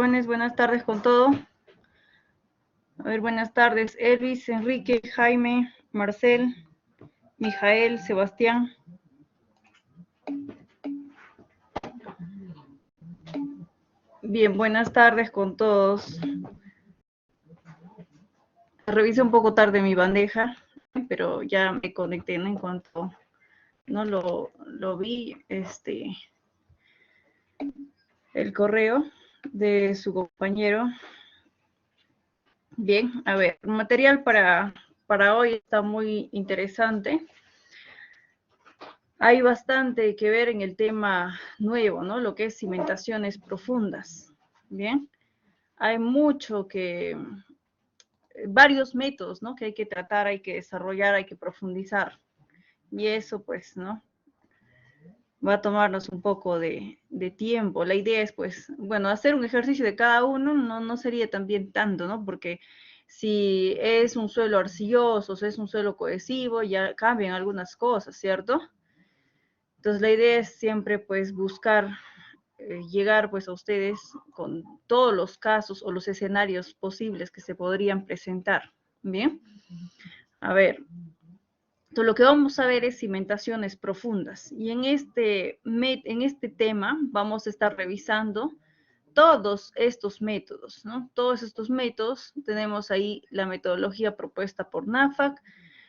jóvenes, buenas tardes con todo. A ver, buenas tardes, Elvis, Enrique, Jaime, Marcel, Mijael, Sebastián. Bien, buenas tardes con todos. Revisé un poco tarde mi bandeja, pero ya me conecté, ¿no? En cuanto no lo vi, el correo de su compañero. Bien, a ver, el material para hoy está muy interesante. Hay bastante que ver en el tema nuevo, ¿no? Lo que es cimentaciones profundas. Bien, hay varios métodos, ¿no? Que hay que tratar, hay que desarrollar, hay que profundizar. Y eso, pues, ¿no? Va a tomarnos un poco de tiempo. La idea es, pues, bueno, hacer un ejercicio de cada uno no sería también tanto, ¿no? Porque si es un suelo arcilloso, si es un suelo cohesivo, ya cambian algunas cosas, ¿cierto? Entonces la idea es siempre pues buscar llegar pues a ustedes con todos los casos o los escenarios posibles que se podrían presentar. Bien, a ver, entonces lo que vamos a ver es cimentaciones profundas y en este tema vamos a estar revisando todos estos métodos, ¿no? Todos estos métodos, tenemos ahí la metodología propuesta por NAFAC,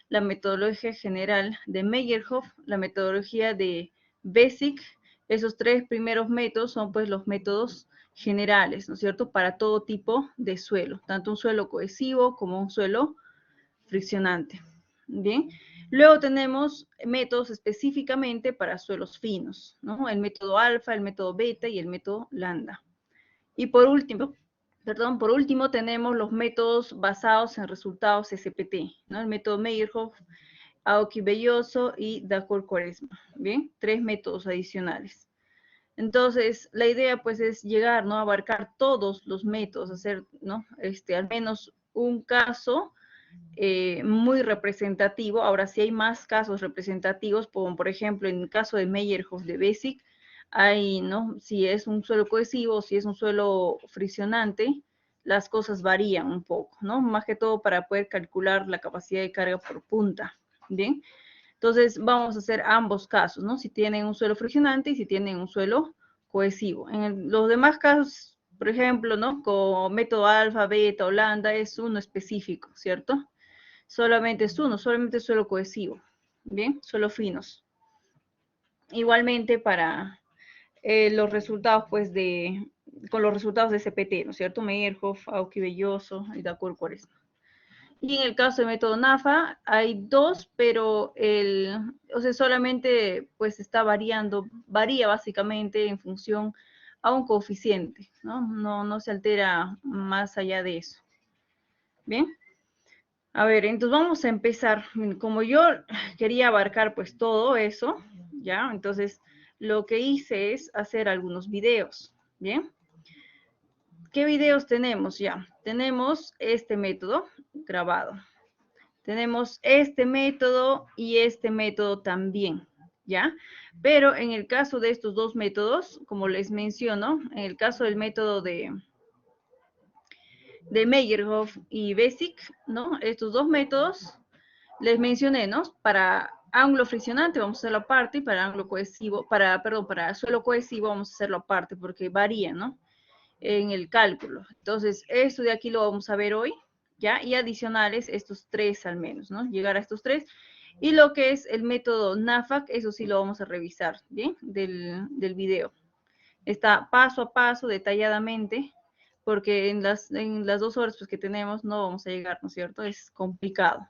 la metodología general de Meyerhoff, la metodología de Basic. Esos tres primeros métodos son pues los métodos generales, ¿no es cierto?, para todo tipo de suelo, tanto un suelo cohesivo como un suelo friccionante. Bien, luego tenemos métodos específicamente para suelos finos, ¿no? El método alfa, el método beta y el método lambda. Y por último tenemos los métodos basados en resultados SPT, ¿no? El método Meyerhoff, Aoki Belloso y Dacour-Quaresma. Bien, tres métodos adicionales. Entonces, la idea pues es llegar, ¿no? A abarcar todos los métodos, hacer, ¿no? Al menos un caso muy representativo. Ahora, si hay más casos representativos, como por ejemplo en el caso de Meyerhoff de Basic, hay, ¿no? Si es un suelo cohesivo, si es un suelo friccionante, las cosas varían un poco, ¿no? Más que todo para poder calcular la capacidad de carga por punta, ¿bien? Entonces, vamos a hacer ambos casos, ¿no? Si tienen un suelo friccionante y si tienen un suelo cohesivo. En los demás casos, por ejemplo, ¿no? Como método alfa, beta o lambda, es uno específico, ¿cierto? Solamente es uno, solamente suelo cohesivo, ¿bien? Suelos finos. Igualmente para los resultados, pues, con los resultados de CPT, ¿no es cierto? Meyerhoff, Aoki Belloso y Dacour-Quaresma. Y en el caso del método NAFA hay dos, pero solamente pues está variando, varía básicamente en función a un coeficiente, ¿no? No se altera más allá de eso. Bien. A ver, entonces vamos a empezar. Como yo quería abarcar pues todo eso, ¿ya? Entonces lo que hice es hacer algunos videos, ¿bien? ¿Qué videos tenemos ya? Tenemos este método grabado. Tenemos este método y este método también, ¿ya? Pero en el caso de estos dos métodos, como les menciono, en el caso del método de Meyerhoff y Basic, ¿no? Estos dos métodos, les mencioné, ¿no? Para ángulo friccionante vamos a hacerlo aparte y para ángulo cohesivo, para suelo cohesivo vamos a hacerlo aparte porque varía, ¿no? En el cálculo. Entonces, esto de aquí lo vamos a ver hoy, ¿ya? Y adicionales estos tres al menos, ¿no? Llegar a estos tres. Y lo que es el método NAFAC, eso sí lo vamos a revisar, ¿bien? Del video. Está paso a paso, detalladamente, porque en las 2 horas pues, que tenemos no vamos a llegar, ¿no es cierto? Es complicado.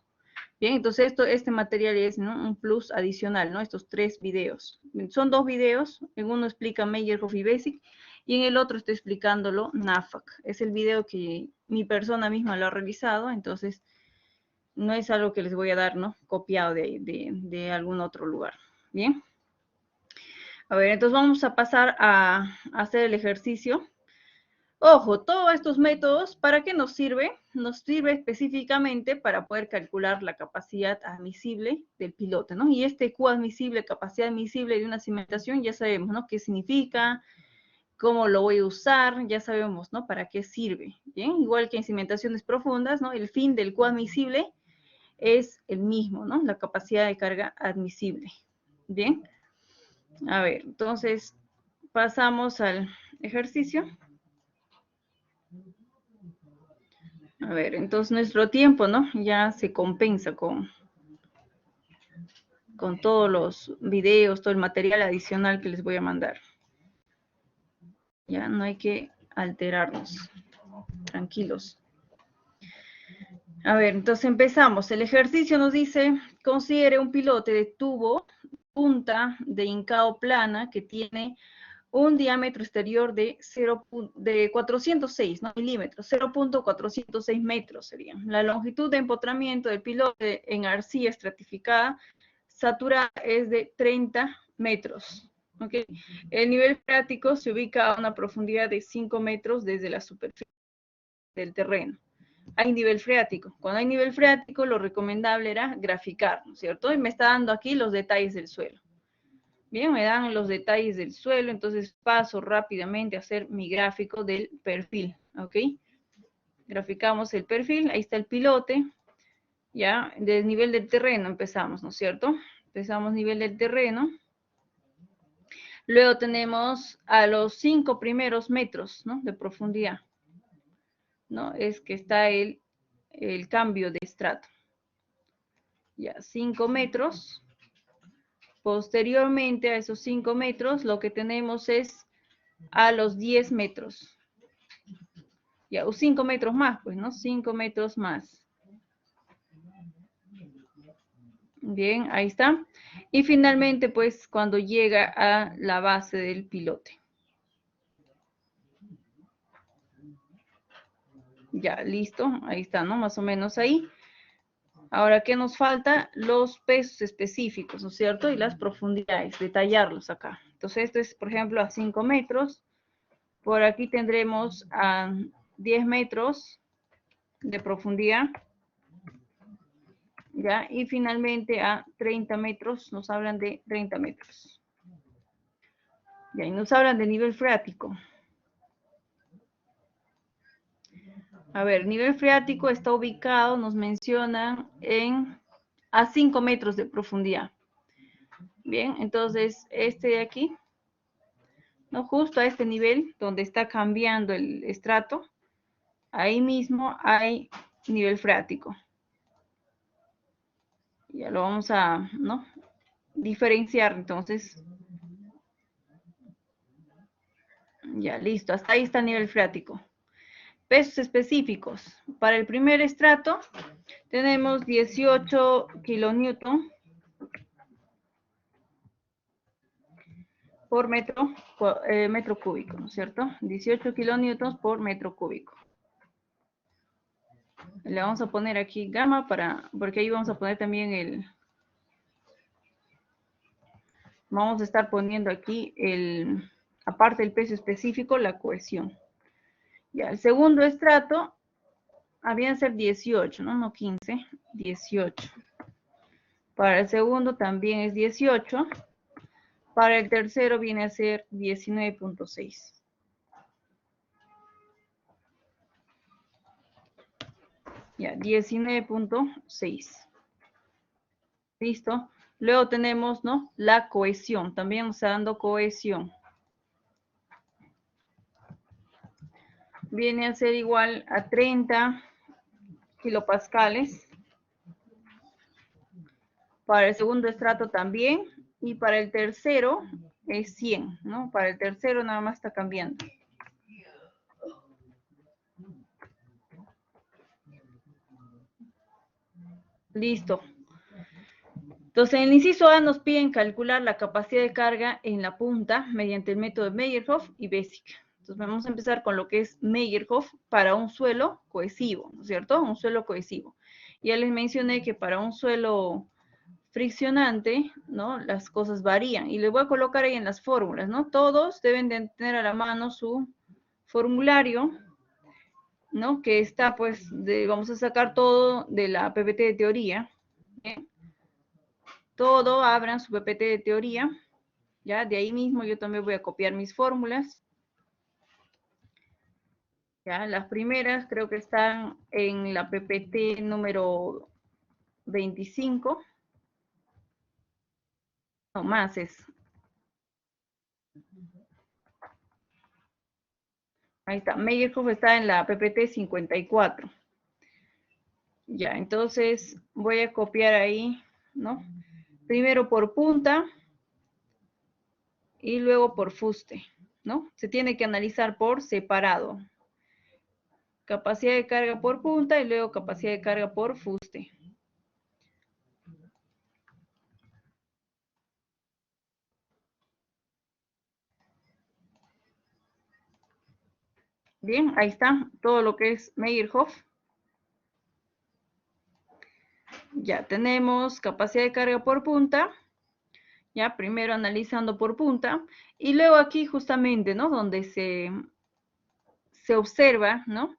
Bien, entonces este material es, ¿no?, un plus adicional, ¿no? Estos 3 videos. Son 2 videos, en uno explica Meyerhoff y Basic, y en el otro estoy explicándolo NAFAC. Es el video que mi persona misma lo ha realizado, entonces no es algo que les voy a dar, ¿no?, copiado de algún otro lugar. Bien. A ver, entonces vamos a pasar a hacer el ejercicio. Ojo, todos estos métodos, ¿para qué nos sirve? Nos sirve específicamente para poder calcular la capacidad admisible del pilote, ¿no? Y este Q admisible, capacidad admisible de una cimentación, ya sabemos, ¿no? ¿Qué significa? cómo lo voy a usar, ya sabemos, ¿no? Para qué sirve, ¿bien? Igual que en cimentaciones profundas, ¿no? El fin del coadmisible es el mismo, ¿no? La capacidad de carga admisible, ¿bien? A ver, entonces pasamos al ejercicio. A ver, entonces nuestro tiempo, ¿no? Ya se compensa con todos los videos, todo el material adicional que les voy a mandar. Ya no hay que alterarnos. Tranquilos. A ver, entonces empezamos. El ejercicio nos dice, considere un pilote de tubo, punta de hincado plana que tiene un diámetro exterior de 406 milímetros, 0.406 metros sería. La longitud de empotramiento del pilote en arcilla estratificada saturada es de 30 metros. ¿Okay? El nivel freático se ubica a una profundidad de 5 metros desde la superficie del terreno. Hay nivel freático. Cuando hay nivel freático, lo recomendable era graficar, ¿no es cierto? Y me está dando aquí los detalles del suelo. Bien, me dan los detalles del suelo, entonces paso rápidamente a hacer mi gráfico del perfil, ¿ok? Graficamos el perfil, ahí está el pilote, ya, del nivel del terreno empezamos, ¿no es cierto? Empezamos nivel del terreno. Luego tenemos a los 5 primeros metros, ¿no? De profundidad, ¿no? Es que está el cambio de estrato. Ya, 5 metros. Posteriormente a esos 5 metros, lo que tenemos es a los 10 metros. Ya, o 5 metros más, pues, ¿no? 5 metros más. Bien, ahí está. Y finalmente, pues, cuando llega a la base del pilote. Ya, listo. Ahí está, ¿no? Más o menos ahí. Ahora, ¿qué nos falta? Los pesos específicos, ¿no es cierto? Y las profundidades, detallarlos acá. Entonces, esto es, por ejemplo, a 5 metros. Por aquí tendremos a 10 metros de profundidad. ¿Ya? Y finalmente a 30 metros, nos hablan de 30 metros. ¿Ya? Y nos hablan de nivel freático. A ver, nivel freático está ubicado, nos mencionan, a 5 metros de profundidad. Bien, entonces este de aquí, ¿no? Justo a este nivel, donde está cambiando el estrato, ahí mismo hay nivel freático. Ya lo vamos a, ¿no? Diferenciar, entonces. Ya, listo. Hasta ahí está el nivel freático. Pesos específicos. Para el primer estrato tenemos 18 kilonewton por metro cúbico, ¿no es cierto? 18 kilonewtons por metro cúbico. Le vamos a poner aquí gamma porque ahí vamos a poner también vamos a estar poniendo aquí aparte del peso específico, la cohesión. Ya, el segundo estrato había de ser 18, ¿no? No 15, 18. Para el segundo también es 18. Para el tercero viene a ser 19.6. Ya, 19.6. Listo. Luego tenemos, ¿no? La cohesión. También nos está dando cohesión. Viene a ser igual a 30 kilopascales. Para el segundo estrato también. Y para el tercero es 100, ¿no? Para el tercero nada más está cambiando. Listo. Entonces, en el inciso A nos piden calcular la capacidad de carga en la punta mediante el método de Meyerhof y Basic. Entonces, vamos a empezar con lo que es Meyerhof para un suelo cohesivo, ¿no es cierto? Un suelo cohesivo. Ya les mencioné que para un suelo friccionante, ¿no? Las cosas varían. Y les voy a colocar ahí en las fórmulas, ¿no? Todos deben de tener a la mano su formulario, ¿no? Que está, pues, vamos a sacar todo de la PPT de teoría. ¿Bien? Todo, abran su PPT de teoría, ya, de ahí mismo yo también voy a copiar mis fórmulas. Ya, las primeras creo que están en la PPT número 25. No, más es. Ahí está. Meyerhoff está en la PPT 54. Ya, entonces voy a copiar ahí, ¿no? Primero por punta y luego por fuste, ¿no? Se tiene que analizar por separado. Capacidad de carga por punta y luego capacidad de carga por fuste. Bien, ahí está todo lo que es Meyerhoff. Ya tenemos capacidad de carga por punta. Ya, primero analizando por punta. Y luego aquí justamente, ¿no? Donde se observa, ¿no?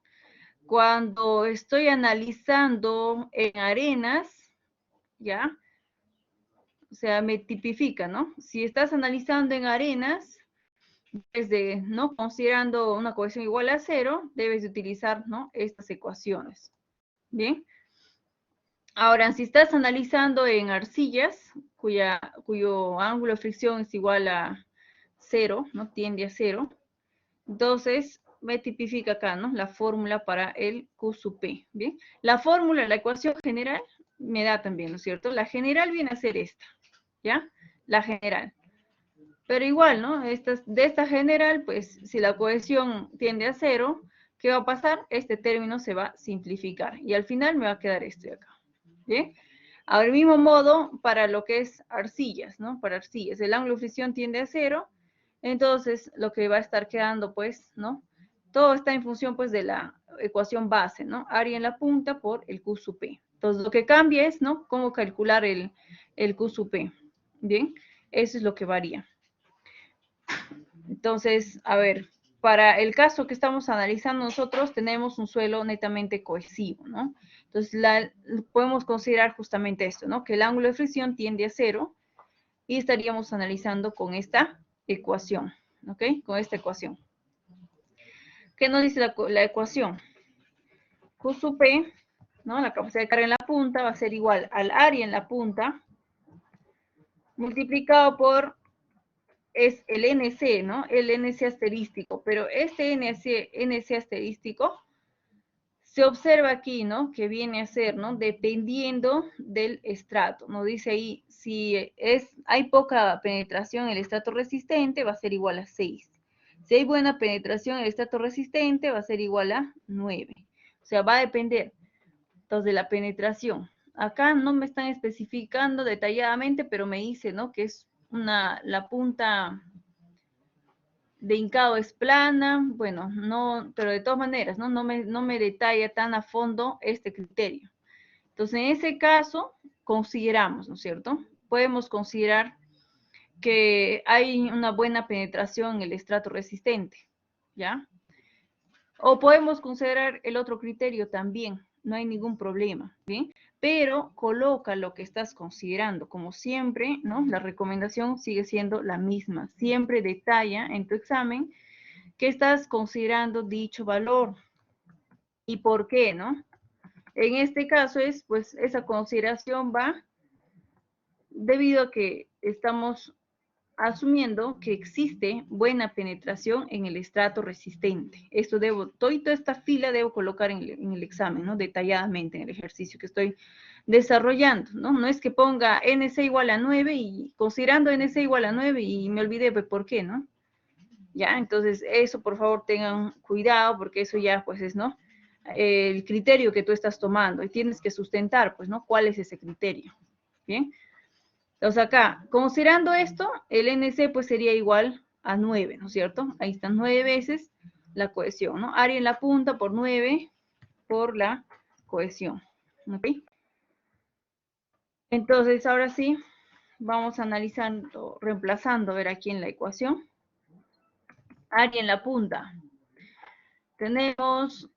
Cuando estoy analizando en arenas, ¿ya? O sea, me tipifica, ¿no? Si estás analizando en arenas, desde, ¿no? Considerando una cohesión igual a 0, debes de utilizar, ¿no? Estas ecuaciones. Bien. Ahora, si estás analizando en arcillas, cuyo ángulo de fricción es igual a 0, ¿no? Tiende a 0. Entonces, me tipifica acá, ¿no? La fórmula para el Q sub P, ¿bien? La fórmula, la ecuación general, me da también, ¿no es cierto? La general viene a ser esta, ¿ya? La general. Pero igual, ¿no? De esta general, pues, si la cohesión tiende a 0, ¿qué va a pasar? Este término se va a simplificar. Y al final me va a quedar esto de acá, ¿bien? Al mismo modo, para lo que es arcillas, ¿no? Para arcillas, el ángulo de fricción tiende a 0, entonces lo que va a estar quedando, pues, ¿no? Todo está en función, pues, de la ecuación base, ¿no? Área en la punta por el Q sub P. Entonces, lo que cambia es, ¿no? Cómo calcular el Q sub P, ¿bien? Eso es lo que varía. Entonces, a ver, para el caso que estamos analizando nosotros, tenemos un suelo netamente cohesivo, ¿no? Entonces, podemos considerar justamente esto, ¿no? Que el ángulo de fricción tiende a 0 y estaríamos analizando con esta ecuación, ¿ok? Con esta ecuación. ¿Qué nos dice la ecuación? Q sub P, ¿no? La capacidad de carga en la punta va a ser igual al área en la punta multiplicado por es el NC, ¿no? El NC asterístico, pero este NC asterístico se observa aquí, ¿no? Que viene a ser, ¿no? Dependiendo del estrato, ¿no? Dice ahí, si hay poca penetración en el estrato resistente, va a ser igual a 6. Si hay buena penetración en el estrato resistente, va a ser igual a 9. O sea, va a depender, entonces, de la penetración. Acá no me están especificando detalladamente, pero me dice, ¿no? Que es la punta de hincado es plana, bueno, no, pero de todas maneras, ¿no? No me detalla tan a fondo este criterio. Entonces, en ese caso, consideramos, ¿no es cierto? Podemos considerar que hay una buena penetración en el estrato resistente, ¿ya? O podemos considerar el otro criterio también, no hay ningún problema, ¿bien? Pero coloca lo que estás considerando. Como siempre, ¿no? La recomendación sigue siendo la misma. Siempre detalla en tu examen qué estás considerando dicho valor y por qué, ¿no? En este caso es, pues, esa consideración va debido a que estamos asumiendo que existe buena penetración en el estrato resistente. Toda esta fila debo colocar en el examen, ¿no? Detalladamente en el ejercicio que estoy desarrollando, ¿no? No es que ponga NC igual a 9 y considerando NC igual a 9 y me olvidé pues, por qué, ¿no? ¿Ya? Entonces, eso por favor tengan cuidado porque eso ya pues es, ¿no? El criterio que tú estás tomando y tienes que sustentar, pues, ¿no? ¿Cuál es ese criterio? ¿Bien? Entonces acá, considerando esto, el NC pues sería igual a 9, ¿no es cierto? Ahí están 9 veces la cohesión, ¿no? Área en la punta por 9 por la cohesión, ¿ok? Entonces, ahora sí, vamos analizando, reemplazando, a ver aquí en la ecuación. Área en la punta. Tenemos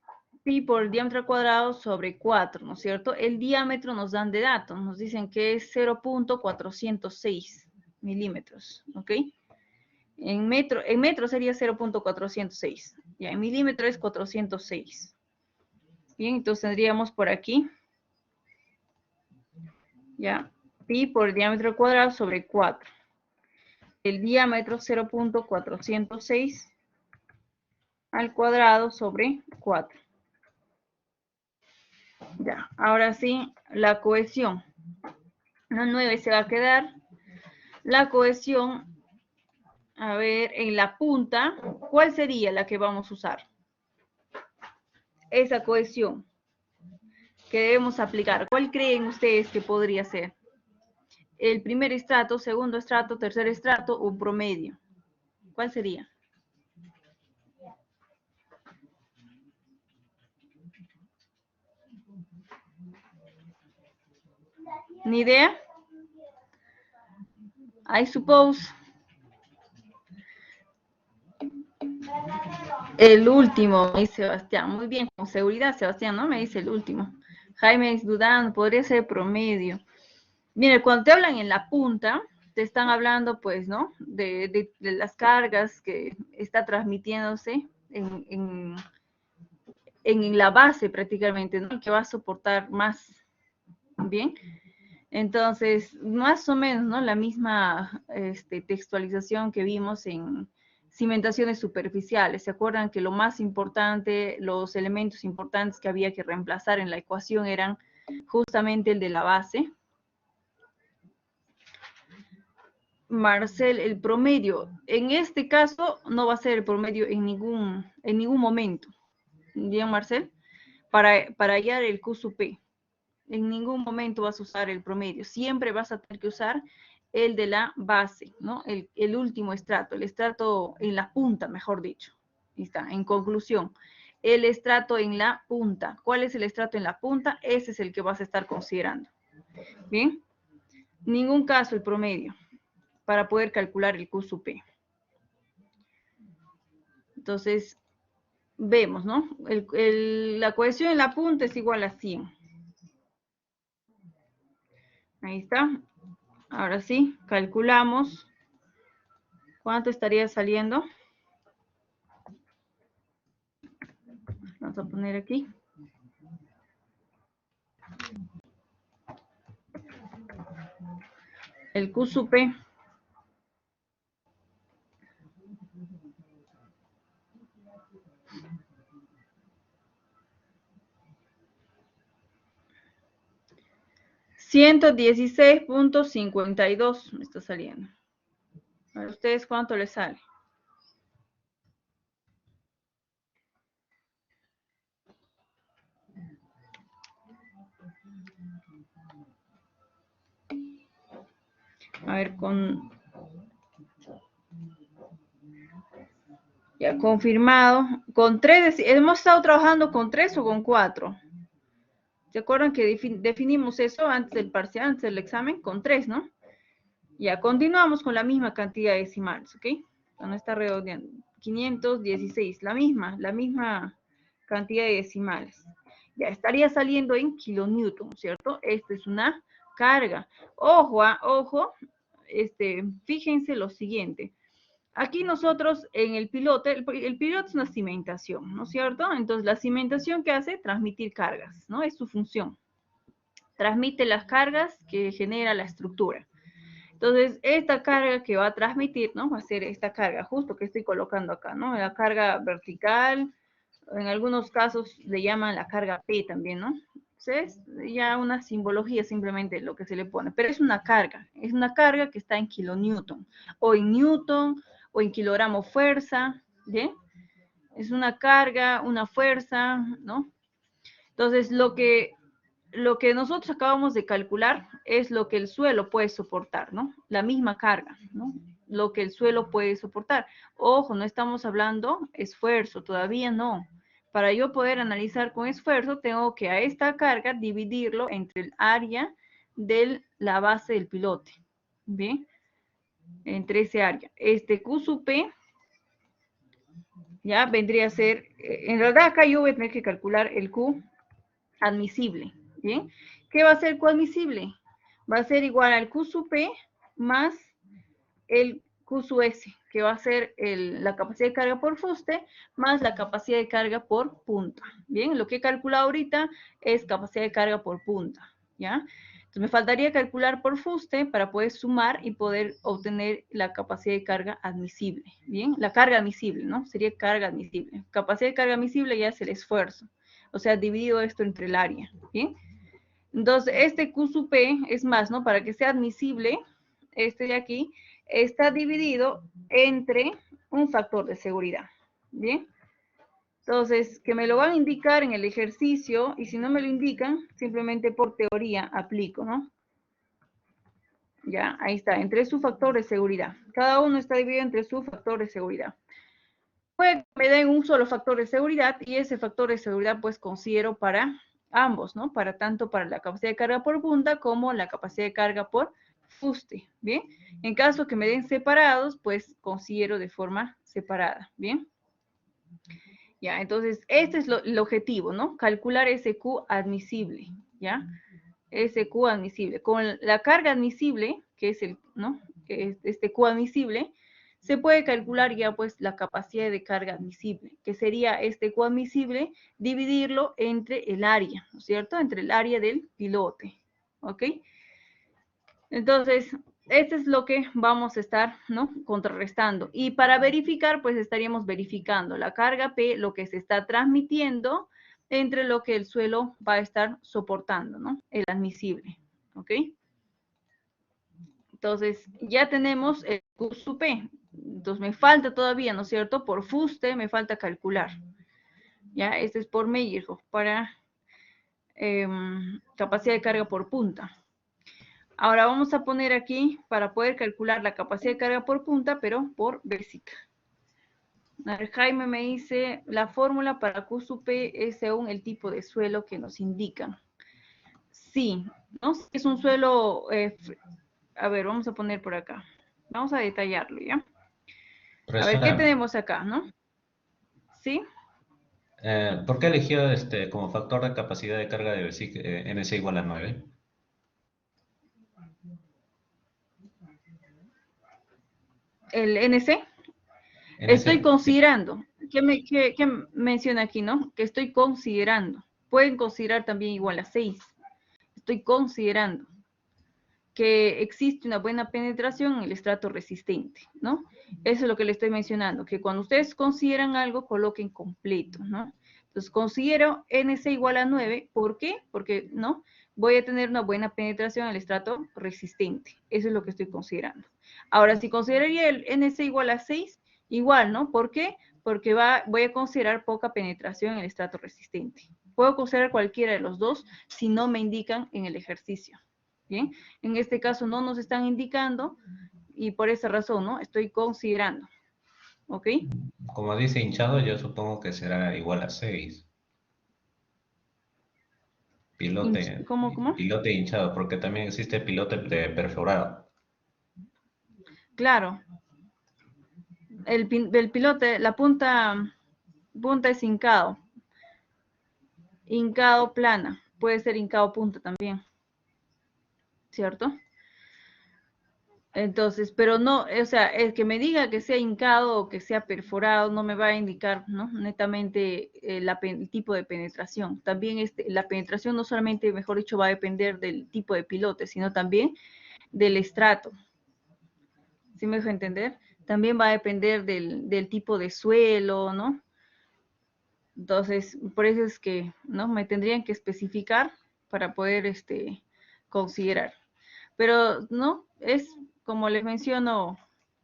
pi por el diámetro al cuadrado sobre 4, ¿no es cierto? El diámetro nos dan de datos, nos dicen que es 0.406 milímetros, ¿ok? En metro sería 0.406. Ya, en milímetro es 406. Bien, entonces tendríamos por aquí, ya, pi por el diámetro cuadrado sobre 4. El diámetro 0.406 al cuadrado sobre 4. Ya, ahora sí, la cohesión. La 9 se va a quedar. La cohesión, a ver, en la punta, ¿cuál sería la que vamos a usar? Esa cohesión que debemos aplicar. ¿Cuál creen ustedes que podría ser? ¿El primer estrato, segundo estrato, tercer estrato o promedio? ¿Cuál sería? ¿Ni idea? I suppose. El último, me dice Sebastián. Muy bien, con seguridad, Sebastián, ¿no? Me dice el último. Jaime es dudando, podría ser promedio. Mire, cuando te hablan en la punta, te están hablando, pues, ¿no? De las cargas que está transmitiéndose en la base prácticamente, ¿no? Que va a soportar más, ¿bien? Entonces, más o menos, ¿no? La misma textualización que vimos en cimentaciones superficiales. ¿Se acuerdan que lo más importante, los elementos importantes que había que reemplazar en la ecuación eran justamente el de la base? Marcel, el promedio. En este caso no va a ser el promedio en ningún momento. Bien, Marcel, para hallar el Q sub P. En ningún momento vas a usar el promedio. Siempre vas a tener que usar el de la base, ¿no? El último estrato, el estrato en la punta, mejor dicho. Ahí está, en conclusión. El estrato en la punta. ¿Cuál es el estrato en la punta? Ese es el que vas a estar considerando. Bien. Ningún caso el promedio para poder calcular el Q sub P. Entonces, vemos, ¿no? La cohesión en la punta es igual a 100. Ahí está. Ahora sí, calculamos. ¿Cuánto estaría saliendo? Vamos a poner aquí. El Q sub P. $116.52 me está saliendo. ¿A ustedes cuánto les sale? A ver, ya confirmado. Con 3, hemos estado trabajando con 3 o con 4. ¿Se acuerdan que definimos eso antes del parcial, antes del examen? Con 3, ¿no? Ya, continuamos con la misma cantidad de decimales, ¿ok? No está redondeando. 516, la misma cantidad de decimales. Ya estaría saliendo en kilonewton, ¿cierto? Esta es una carga. Ojo, ojo, fíjense lo siguiente. Aquí nosotros en el piloto es una cimentación, ¿no es cierto? Entonces la cimentación que hace, transmitir cargas, ¿no? Es su función. Transmite las cargas que genera la estructura. Entonces, esta carga que va a transmitir, ¿no? Va a ser esta carga justo que estoy colocando acá, ¿no? La carga vertical, en algunos casos le llaman la carga P también, ¿no? Entonces, ya una simbología simplemente lo que se le pone, pero es una carga que está en kilonewton, o en newton, o en kilogramo fuerza, ¿bien? Es una carga, una fuerza, ¿no? Entonces, lo que nosotros acabamos de calcular es lo que el suelo puede soportar, ¿no? La misma carga, ¿no? Lo que el suelo puede soportar. Ojo, no estamos hablando esfuerzo, todavía no. Para yo poder analizar con esfuerzo, tengo que a esta carga dividirlo entre el área de la base del pilote, ¿bien? Entre ese área. Este Q sub P, ya vendría a ser, en realidad acá yo voy a tener que calcular el Q admisible, ¿bien? ¿Qué va a ser coadmisible? Va a ser igual al Q sub P más el Q sub S, que va a ser la capacidad de carga por fuste más la capacidad de carga por punta. Bien, lo que he calculado ahorita es capacidad de carga por punta, ¿ya? Entonces me faltaría calcular por fuste para poder sumar y poder obtener la capacidad de carga admisible, ¿bien? La carga admisible, ¿no? Sería carga admisible. Capacidad de carga admisible ya es el esfuerzo, o sea, dividido esto entre el área, ¿bien? Entonces, este Q sub P es más, ¿no? Para que sea admisible, este de aquí, está dividido entre un factor de seguridad, ¿bien? Entonces, que me lo van a indicar en el ejercicio, y si no me lo indican, simplemente por teoría aplico, ¿no? Ya, ahí está, entre su factor de seguridad. Cada uno está dividido entre su factor de seguridad. Puede que me den un solo factor de seguridad, y ese factor de seguridad, pues, considero para ambos, ¿no? Para tanto para la capacidad de carga por punta como la capacidad de carga por fuste, ¿bien? En caso que me den separados, pues considero de forma separada, ¿bien? Ya, entonces, este es el objetivo, ¿no? Calcular ese Q admisible, ¿ya? Ese Q admisible. Con la carga admisible, que es el, ¿no? Que es este Q admisible, se puede calcular ya pues la capacidad de carga admisible, que sería este Q admisible, dividirlo entre el área, ¿no es cierto? Entre el área del pilote, ¿ok? Entonces, este es lo que vamos a estar, ¿no? Contrarrestando. Y para verificar, pues estaríamos verificando la carga P, lo que se está transmitiendo, entre lo que el suelo va a estar soportando, ¿no? El admisible, ¿ok? Entonces, ya tenemos el Q sub P. Entonces, me falta todavía, ¿no es cierto? Por fuste me falta calcular. Ya, este es por Meyerhof para capacidad de carga por punta. Ahora vamos a poner aquí para poder calcular la capacidad de carga por punta, pero por Bessic. Jaime me dice, la fórmula para Q sub P es según el tipo de suelo que nos indican. Sí, ¿no? Es un suelo, a ver, vamos a poner por acá. Vamos a detallarlo, ¿ya? A ver, ¿qué Profesora, tenemos acá, no? ¿Sí? ¿por qué eligió como factor de capacidad de carga de BESIC NC igual a 9? El NC. Estoy NC, sí. considerando. ¿Qué menciona aquí, no? Que estoy considerando. Pueden considerar también igual a 6. Estoy considerando que existe una buena penetración en el estrato resistente, ¿no? Eso es lo que le estoy mencionando, que cuando ustedes consideran algo, coloquen completo, ¿no? Entonces, considero NC igual a 9, ¿por qué? Porque, ¿no? Voy a tener una buena penetración en el estrato resistente, eso es lo que estoy considerando. Ahora, si consideraría el NC igual a 6, igual, ¿no? ¿Por qué? Porque voy a considerar poca penetración en el estrato resistente. Puedo considerar cualquiera de los dos si no me indican en el ejercicio. Bien, en este caso no nos están indicando y por esa razón, ¿no? Estoy considerando, ¿ok? Como dice hinchado, yo supongo que será igual a 6. Pilote, ¿Cómo? pilote hinchado, porque también existe pilote perforado. Claro, el pilote, la punta es hincado plana, puede ser hincado punta también, ¿cierto? Entonces, pero no, o sea, el que me diga que sea hincado o que sea perforado no me va a indicar, ¿no? Netamente el tipo de penetración. También la penetración no solamente, mejor dicho, va a depender del tipo de pilote, sino también del estrato. ¿Sí me dejo entender? También va a depender del tipo de suelo, ¿no? Entonces, por eso es que, ¿no? Me tendrían que especificar para poder, considerar. Pero, ¿no? Es, como les menciono,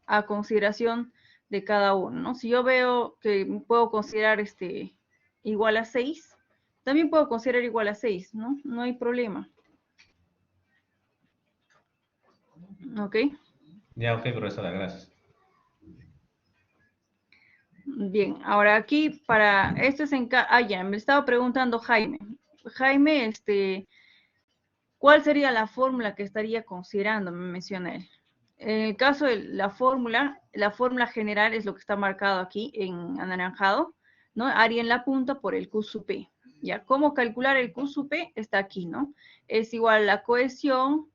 a consideración de cada uno, ¿no? Si yo veo que puedo considerar, igual a 6, también puedo considerar igual a 6, ¿no? No hay problema. ¿Ok? Ya, ok, profesora, gracias. Bien, ahora aquí para, esto es ya, me estaba preguntando Jaime. Jaime, ¿cuál sería la fórmula que estaría considerando? Me menciona él. En el caso de la fórmula general es lo que está marcado aquí en anaranjado, ¿no? Área en la punta por el Q sub P. ¿Ya? ¿Cómo calcular el Q sub P? Está aquí, ¿no? Es igual a la cohesión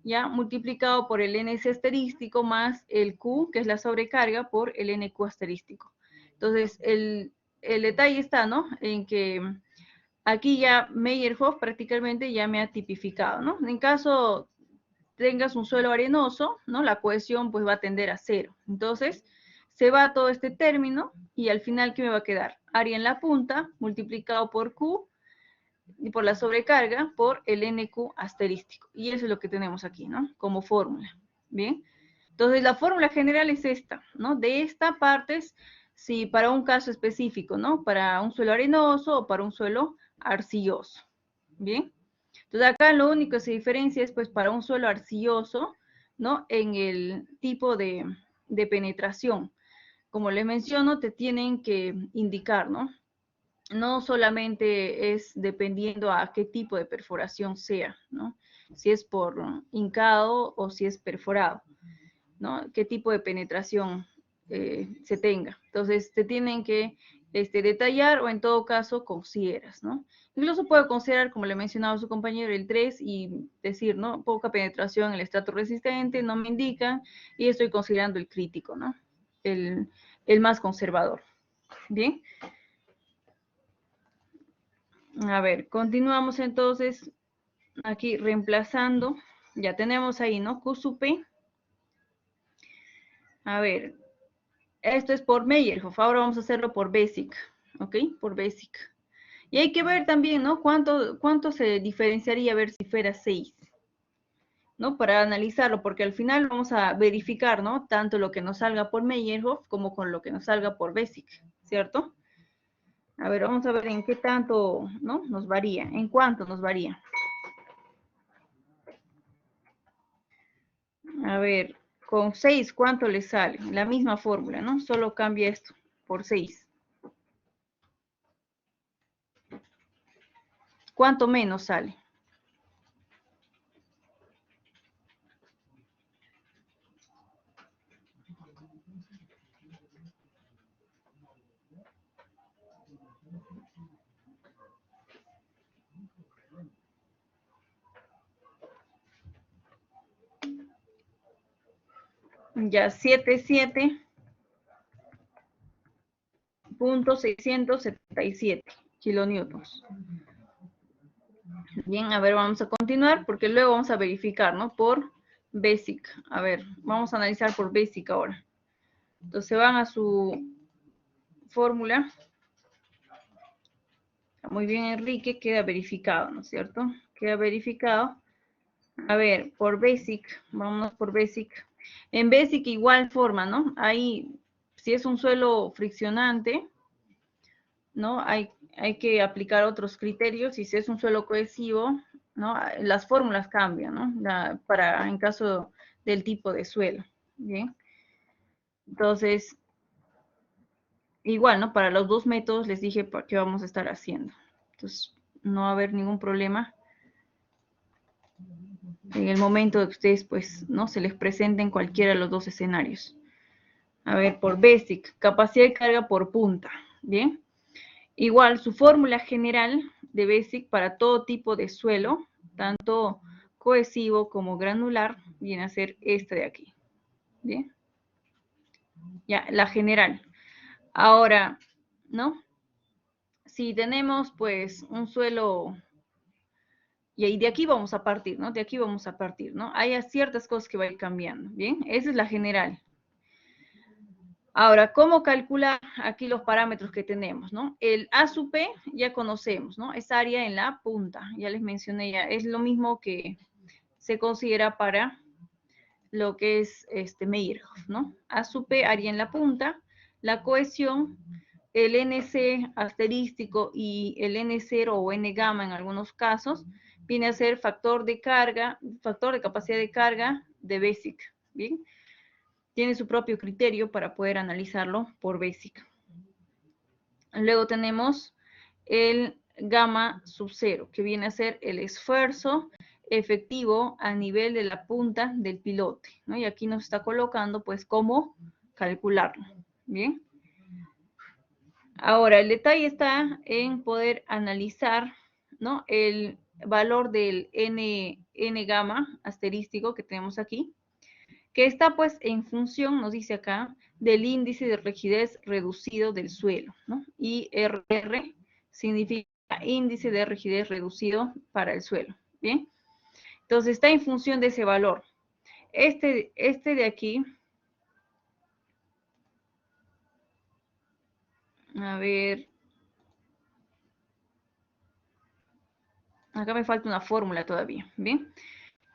ya multiplicado por el NC asterístico más el Q, que es la sobrecarga, por el NQ asterístico. Entonces, el detalle está, ¿no? En que aquí ya Meyerhof prácticamente ya me ha tipificado, ¿no? En caso tengas un suelo arenoso, ¿no? La cohesión pues va a tender a 0. Entonces, se va todo este término y al final, ¿qué me va a quedar? Área en la punta multiplicado por Q y por la sobrecarga por el NQ asterístico. Y eso es lo que tenemos aquí, ¿no? Como fórmula. Bien. Entonces, la fórmula general es esta, ¿no? De esta partes, si para un caso específico, ¿no? Para un suelo arenoso o para un suelo arcilloso. Bien. Entonces, acá lo único que se diferencia es, pues, para un suelo arcilloso, ¿no? En el tipo de penetración. Como les menciono, te tienen que indicar, ¿no? No solamente es dependiendo a qué tipo de perforación sea, ¿no? Si es por hincado o si es perforado, ¿no? Qué tipo de penetración se tenga. Entonces, te tienen que detallar o en todo caso consideras, ¿no? Incluso puedo considerar, como le mencionaba su compañero, el 3 y decir, ¿no? Poca penetración en el estrato resistente, no me indican, y estoy considerando el crítico, ¿no? El más conservador. Bien. A ver, continuamos entonces aquí reemplazando. Ya tenemos ahí, ¿no? Q sub P. A ver, esto es por Meyerhof. Ahora vamos a hacerlo por Basic. ¿Ok? Por Basic. Y hay que ver también, ¿no? ¿Cuánto se diferenciaría a ver si fuera 6? ¿No? Para analizarlo, porque al final vamos a verificar, ¿no? Tanto lo que nos salga por Meyerhof como con lo que nos salga por Basic, ¿cierto? A ver, vamos a ver en qué tanto, ¿no? Nos varía, en cuánto nos varía. A ver, con 6, ¿cuánto le sale? La misma fórmula, ¿no? Solo cambia esto por 6. ¿Cuánto menos sale? Ya, 77.677 kilonewtons. Bien, a ver, vamos a continuar porque luego vamos a verificar, ¿no? Por Basic. A ver, vamos a analizar por Basic ahora. Entonces van a su fórmula. Muy bien, Enrique, queda verificado, ¿no es cierto? Queda verificado. A ver, por Basic, vámonos por Basic. En Basic igual forma, ¿no? Ahí, si es un suelo friccionante, ¿no? Hay que aplicar otros criterios, y si es un suelo cohesivo, ¿no? Las fórmulas cambian, ¿no? En caso del tipo de suelo, ¿bien? Entonces, igual, ¿no? Para los dos métodos les dije qué vamos a estar haciendo. Entonces, no va a haber ningún problema en el momento de que ustedes, pues, ¿no? Se les presenten cualquiera de los dos escenarios. A ver, por Basic, capacidad de carga por punta, ¿bien? Igual, su fórmula general de Basic para todo tipo de suelo, tanto cohesivo como granular, viene a ser esta de aquí, ¿bien? Ya, la general. Ahora, ¿no? Si tenemos, pues, un suelo, y de aquí vamos a partir, ¿no? De aquí vamos a partir, ¿no? Hay ciertas cosas que van a ir cambiando, ¿bien? Esa es la general. Ahora, ¿cómo calcular aquí los parámetros que tenemos, no? El A sub P ya conocemos, ¿no? Es área en la punta, ya les mencioné ya, es lo mismo que se considera para lo que es Meyerhof, ¿no? A sub P, área en la punta, la cohesión, el NC asterístico y el N0 o N gamma en algunos casos, viene a ser factor de carga, factor de capacidad de carga de Basic, ¿bien? Tiene su propio criterio para poder analizarlo por Basic. Luego tenemos el gamma sub 0, que viene a ser el esfuerzo efectivo a nivel de la punta del pilote, ¿no? Y aquí nos está colocando, pues, cómo calcularlo, ¿bien? Ahora, el detalle está en poder analizar, ¿no? valor del N gamma asterístico que tenemos aquí, que está pues en función, nos dice acá, del índice de rigidez reducido del suelo, ¿no? IRR significa índice de rigidez reducido para el suelo, ¿bien? Entonces está en función de ese valor. Este de aquí, a ver, acá me falta una fórmula todavía, ¿bien?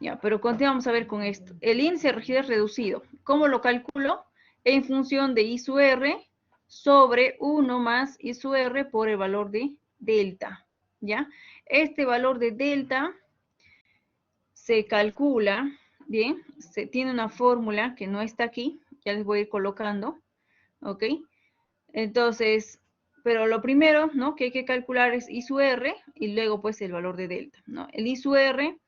Ya, pero continuamos a ver con esto. El índice de rigidez reducido, ¿cómo lo calculo? En función de I sub R sobre 1 más I sub R por el valor de delta, ¿ya? Este valor de delta se calcula, ¿bien? Se tiene una fórmula que no está aquí, ya les voy a ir colocando, ¿ok? Entonces, pero lo primero, ¿no? Que hay que calcular es I sub R y luego pues el valor de delta, ¿no? El I sub R,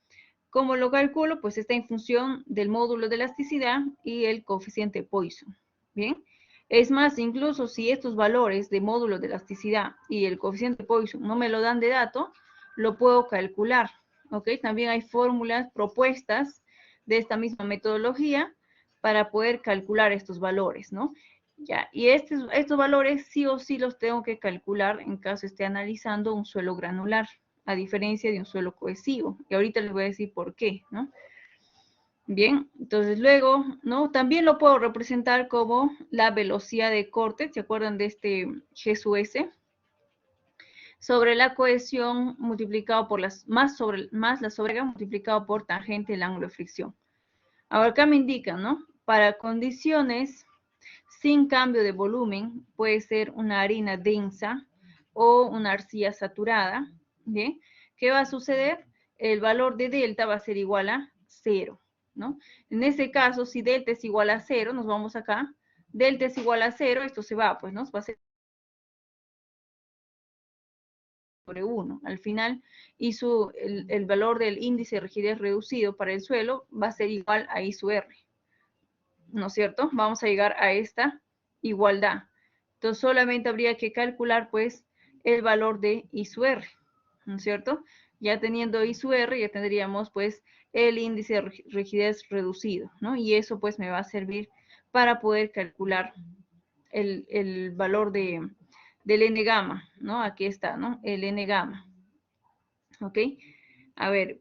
¿cómo lo calculo? Pues está en función del módulo de elasticidad y el coeficiente Poisson, ¿bien? Es más, incluso si estos valores de módulo de elasticidad y el coeficiente Poisson no me lo dan de dato, lo puedo calcular, ¿ok? También hay fórmulas propuestas de esta misma metodología para poder calcular estos valores, ¿no? Ya, y estos valores sí o sí los tengo que calcular en caso esté analizando un suelo granular, a diferencia de un suelo cohesivo. Y ahorita les voy a decir por qué, ¿no? Bien, entonces luego, ¿no? También lo puedo representar como la velocidad de corte, ¿se acuerdan de este G sub S? Sobre la cohesión multiplicado por más la sobrega multiplicado por tangente del ángulo de fricción. Ahora acá me indican, ¿no? Para condiciones sin cambio de volumen, puede ser una harina densa o una arcilla saturada, ¿bien? ¿Qué va a suceder? El valor de delta va a ser igual a 0, ¿no? En este caso, si delta es igual a 0, nos vamos acá, delta es igual a 0, esto se va, pues, ¿no? Va a ser sobre 1. Al final, el valor del índice de rigidez reducido para el suelo va a ser igual a I sub R, ¿no es cierto? Vamos a llegar a esta igualdad. Entonces solamente habría que calcular pues el valor de I sub R, ¿no es cierto? Ya teniendo I sub R ya tendríamos pues el índice de rigidez reducido, ¿no? Y eso pues me va a servir para poder calcular el valor del N gamma, ¿no? Aquí está, ¿no? El N gamma, ¿ok? A ver,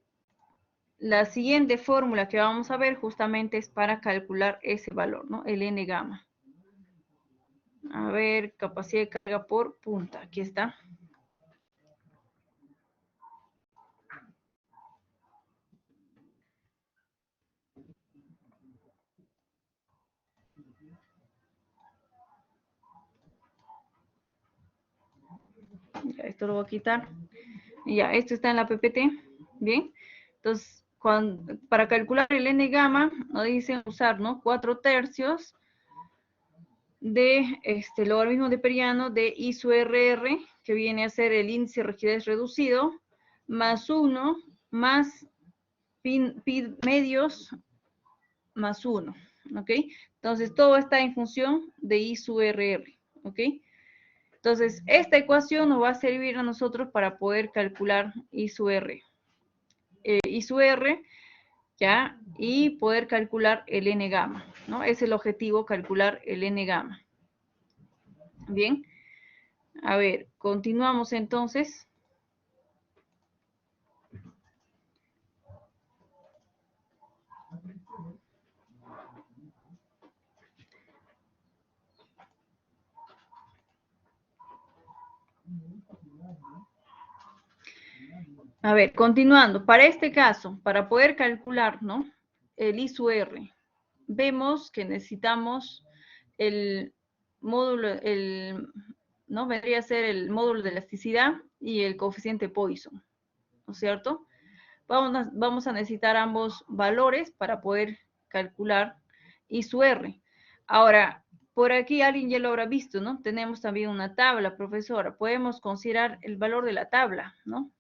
la siguiente fórmula que vamos a ver justamente es para calcular ese valor, ¿no? El N gamma. A ver, capacidad de carga por punta. Aquí está. Ya, esto lo voy a quitar. Ya, esto está en la PPT. Bien. Entonces, para calcular el N gamma, nos dicen usar, ¿no? 4/3 de logaritmo de periano de I sub RR, que viene a ser el índice de rigidez reducido, más 1, más pi medios, más 1, ¿ok? Entonces, todo está en función de I sub RR, ¿ok? Entonces, esta ecuación nos va a servir a nosotros para poder calcular I sub R. I sub R, ¿ya? Y poder calcular el N gamma, ¿no? Es el objetivo, calcular el N gamma. Bien. A ver, continuamos entonces. A ver, continuando. Para este caso, para poder calcular, ¿no? El I sub R, vemos que necesitamos el módulo, ¿no? Vendría a ser el módulo de elasticidad y el coeficiente Poisson, ¿no es cierto? Vamos a necesitar ambos valores para poder calcular I sub R. Ahora, por aquí alguien ya lo habrá visto, ¿no? Tenemos también una tabla, profesora. Podemos considerar el valor de la tabla, ¿no?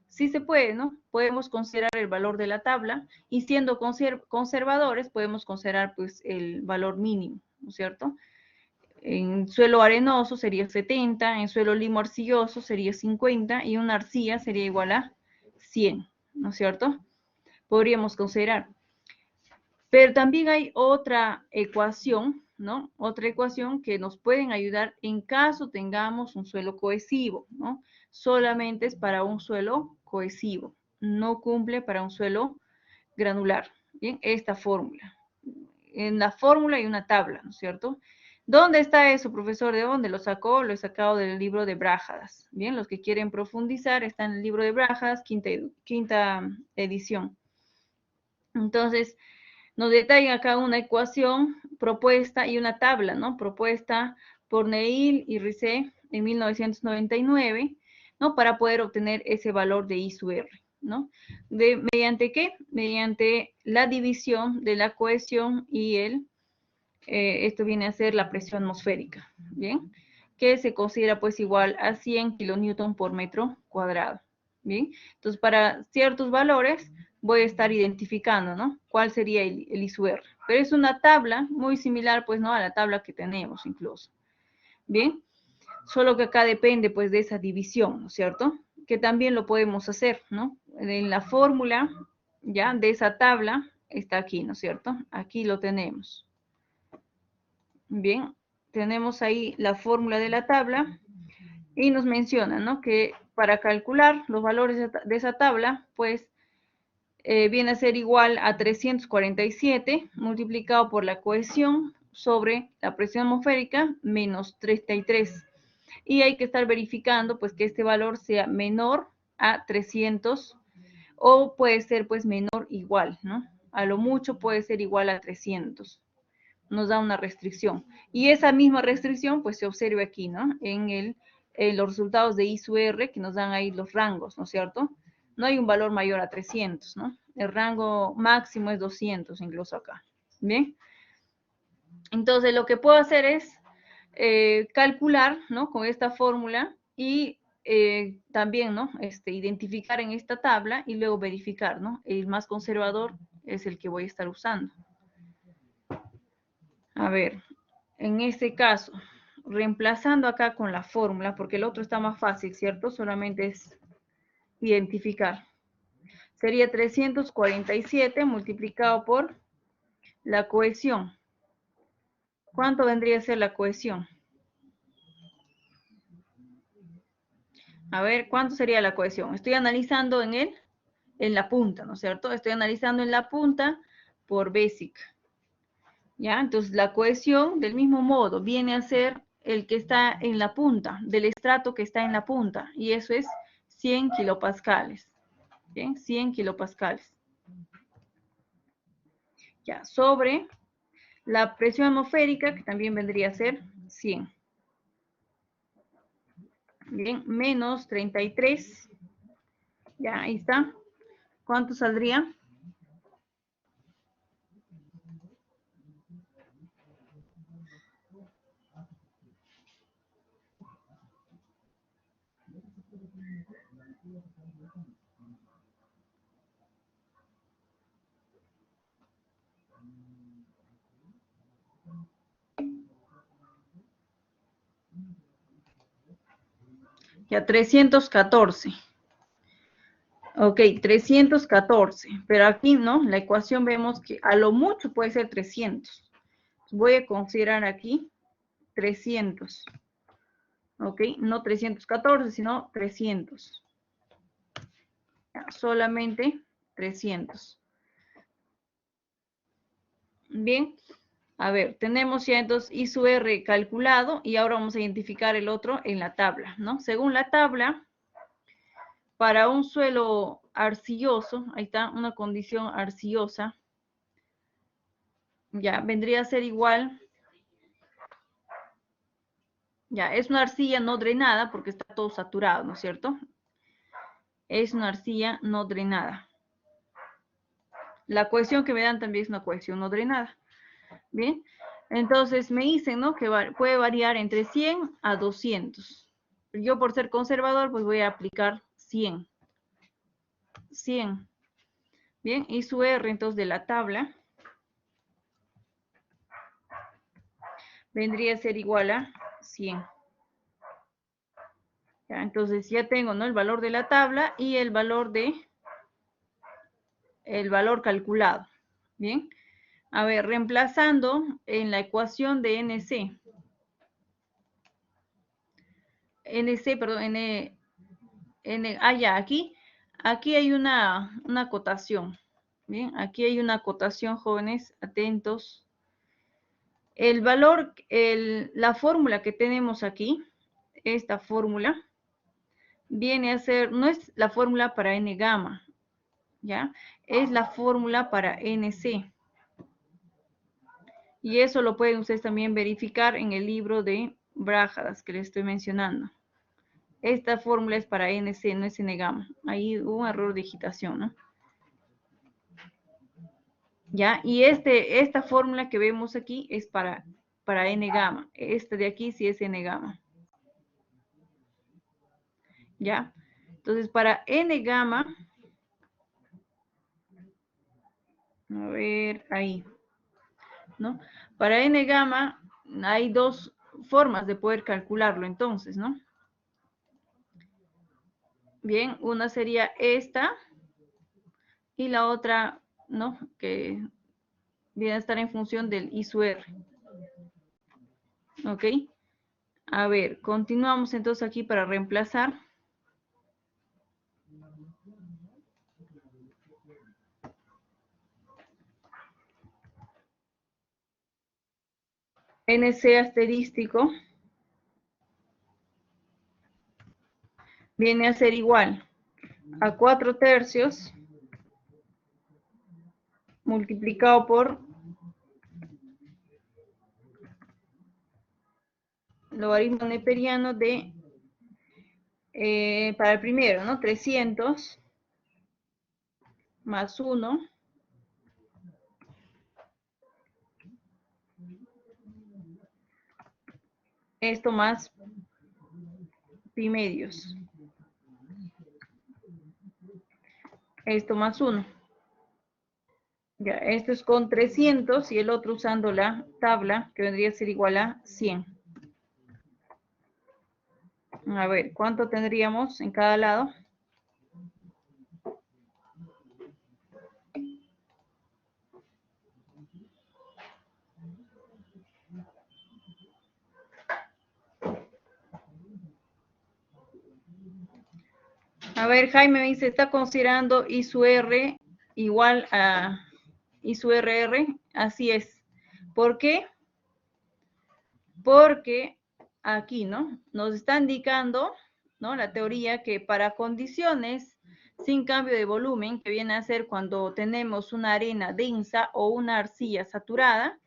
Sí se puede, ¿no? Podemos considerar el valor de la tabla y siendo conservadores podemos considerar pues el valor mínimo, ¿no es cierto? En suelo arenoso sería 70, en suelo limo arcilloso sería 50 y una arcilla sería igual a 100, ¿no es cierto? Podríamos considerar. Pero también hay otra ecuación, ¿no? Otra ecuación que nos pueden ayudar en caso tengamos un suelo cohesivo, ¿no? Solamente es para un suelo cohesivo, no cumple para un suelo granular. Bien, esta fórmula. En la fórmula hay una tabla, ¿no es cierto? ¿Dónde está eso, profesor? ¿De dónde lo sacó? Lo he sacado del libro de Brájadas. Bien, los que quieren profundizar está en el libro de Brájadas, quinta edición. Entonces, nos detalla acá una ecuación propuesta y una tabla, ¿no? Propuesta por Neil y Risset en 1999, ¿no? Para poder obtener ese valor de I sub R, ¿no? ¿Mediante qué? Mediante la división de la cohesión y esto viene a ser la presión atmosférica, ¿bien? Que se considera pues igual a 100 kilonewton por metro cuadrado, ¿bien? Entonces, para ciertos valores voy a estar identificando, ¿no? ¿Cuál sería el I sub R? Pero es una tabla muy similar, pues, ¿no? A la tabla que tenemos incluso, ¿bien? Solo que acá depende, pues, de esa división, ¿no es cierto? Que también lo podemos hacer, ¿no? En la fórmula, ya, de esa tabla, está aquí, ¿no es cierto? Aquí lo tenemos. Bien, tenemos ahí la fórmula de la tabla y nos menciona, ¿no? Que para calcular los valores de esa tabla, pues viene a ser igual a 347 multiplicado por la cohesión sobre la presión atmosférica menos 33. Y hay que estar verificando, pues, que este valor sea menor a 300 o puede ser, pues, menor igual, ¿no? A lo mucho puede ser igual a 300. Nos da una restricción. Y esa misma restricción, pues se observa aquí, ¿no? En los resultados de I sub R, que nos dan ahí los rangos, ¿no es cierto? No hay un valor mayor a 300, ¿no? El rango máximo es 200, incluso acá. ¿Bien? Entonces, lo que puedo hacer es calcular, ¿no? Con esta fórmula y también, ¿no? Identificar en esta tabla y luego verificar, ¿no? El más conservador es el que voy a estar usando. A ver, en este caso, reemplazando acá con la fórmula, porque el otro está más fácil, ¿cierto? Solamente es identificar. Sería 347 multiplicado por la cohesión. ¿Cuánto vendría a ser la cohesión? A ver, ¿cuánto sería la cohesión? Estoy analizando en la punta, ¿no es cierto? Estoy analizando en la punta por basic. ¿Ya? Entonces, la cohesión, del mismo modo, viene a ser el que está en la punta, del estrato que está en la punta, y eso es 100 kilopascales. ¿Bien? 100 kilopascales. Ya, sobre la presión atmosférica, que también vendría a ser 100. Bien, menos 33. Ya, ahí está. ¿Cuánto saldría? Ya, 314. Ok, 314. Pero aquí, ¿no? La ecuación vemos que a lo mucho puede ser 300. Voy a considerar aquí 300. Ok, no 314, sino 300. Ya, solamente 300. Bien, a ver, tenemos ya entonces I sub R calculado y ahora vamos a identificar el otro en la tabla, ¿no? Según la tabla, para un suelo arcilloso, ahí está, una condición arcillosa, ya vendría a ser igual, ya, es una arcilla no drenada porque está todo saturado, ¿no es cierto? Es una arcilla no drenada. La cohesión que me dan también es una cohesión no drenada. Bien, entonces me dicen, ¿no? Que puede variar entre 100 a 200. Yo por ser conservador, pues voy a aplicar 100. 100. Bien, y su R entonces de la tabla vendría a ser igual a 100. Ya, entonces ya tengo, ¿no? El valor de la tabla y el valor de el valor calculado. Bien, a ver, reemplazando en la ecuación de NC. NC, perdón, ya, aquí hay una acotación. Bien, aquí hay una acotación, jóvenes, atentos. El valor, la fórmula que tenemos aquí, esta fórmula, viene a ser, no es la fórmula para N gamma, ¿ya? Es la fórmula para NC. Y eso lo pueden ustedes también verificar en el libro de Brájadas que les estoy mencionando. Esta fórmula es para NC, no es N gamma. Ahí hubo un error de digitación, ¿no? ¿Ya? Y esta fórmula que vemos aquí es para N gamma. Esta de aquí sí es N gamma. ¿Ya? Entonces, para N gamma, a ver, ahí, ¿no? Para N gamma hay dos formas de poder calcularlo entonces, ¿no? Bien, una sería esta y la otra, ¿no? Que viene a estar en función del I sub R. ¿Ok? A ver, continuamos entonces aquí para reemplazar. NC asterístico viene a ser igual a 4/3 multiplicado por logaritmo neperiano de, para el primero, ¿no? 300 más 1 esto más pi medios. Esto más 1. Ya, esto es con 300 y el otro usando la tabla que vendría a ser igual a 100. A ver, ¿cuánto tendríamos en cada lado? A ver, Jaime me dice, ¿está considerando I sub R igual a I sub RR? Así es. ¿Por qué? Porque aquí, ¿no? Nos está indicando, ¿no? La teoría que para condiciones sin cambio de volumen, que viene a ser cuando tenemos una arena densa o una arcilla saturada,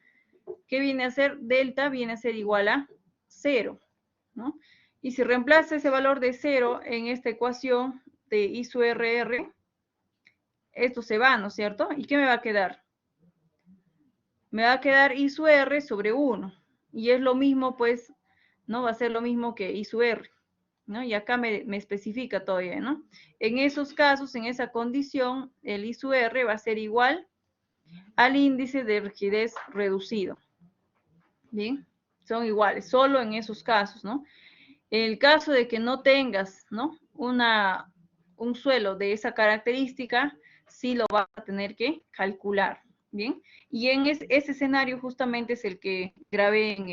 que viene a ser delta, viene a ser igual a 0, ¿no? Y si reemplaza ese valor de 0 en esta ecuación de I sub RR, esto se va, ¿no es cierto? ¿Y qué me va a quedar? Me va a quedar I sub R sobre 1. Y es lo mismo, pues, ¿no? Va a ser lo mismo que I sub R, ¿no? Y acá me especifica todavía, ¿no? En esos casos, en esa condición, el I sub R va a ser igual al índice de rigidez reducido. Bien, son iguales, solo en esos casos, ¿no? En el caso de que no tengas, ¿no? Un suelo de esa característica, sí lo vas a tener que calcular, ¿bien? Y en ese escenario justamente es el que grabé en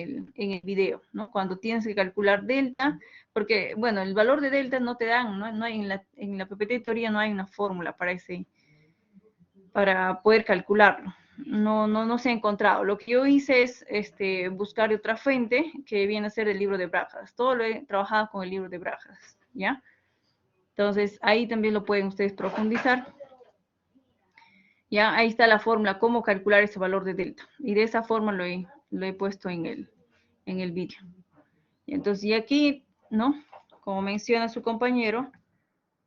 el video, ¿no? Cuando tienes que calcular delta, porque, bueno, el valor de delta no te dan, ¿no? No hay en la PPT teoría no hay una fórmula para poder calcularlo. No se ha encontrado. Lo que yo hice es buscar otra fuente que viene a ser el libro de Brájadas. Todo lo he trabajado con el libro de Brájadas, ¿ya? Entonces, ahí también lo pueden ustedes profundizar. Ya, ahí está la fórmula, cómo calcular ese valor de delta. Y de esa forma lo he puesto en el vídeo. Entonces, y aquí, ¿no? Como menciona su compañero,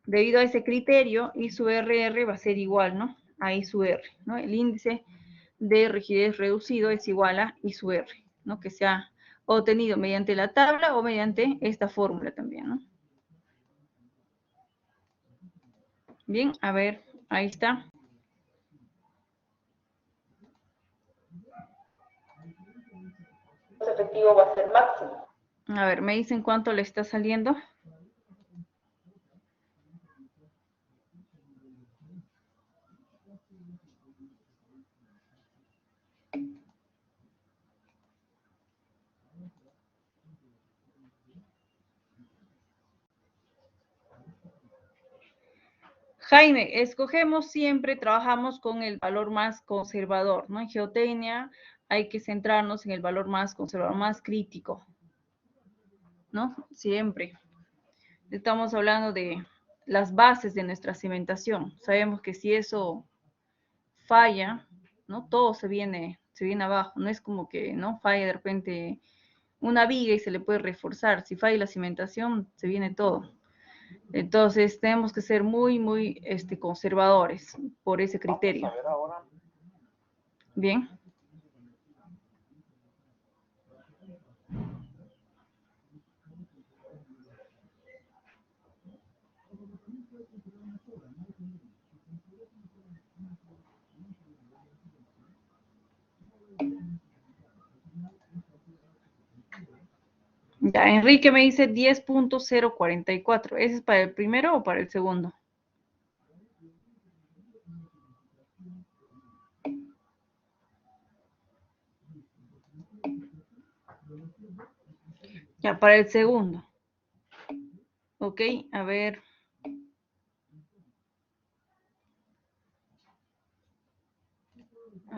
debido a ese criterio, I sub RR va a ser igual, ¿no? A I sub R, ¿no? El índice de rigidez reducido es igual a I sub R, ¿no? Que se ha obtenido mediante la tabla o mediante esta fórmula también, ¿no? Bien, a ver, ahí está. Efectivo va a ser máximo. A ver, me dicen cuánto le está saliendo. Jaime, escogemos siempre, trabajamos con el valor más conservador, ¿no? En geotecnia hay que centrarnos en el valor más conservador, más crítico, ¿no? Siempre. Estamos hablando de las bases de nuestra cimentación. Sabemos que si eso falla, ¿no? Todo se viene abajo. No es como que, ¿no? Falla de repente una viga y se le puede reforzar. Si falla la cimentación, se viene todo. Entonces, tenemos que ser muy, muy conservadores por ese criterio. Bien. Ya, Enrique me dice 10.044. ¿Ese es para el primero o para el segundo? Ya, para el segundo. Ok, a ver.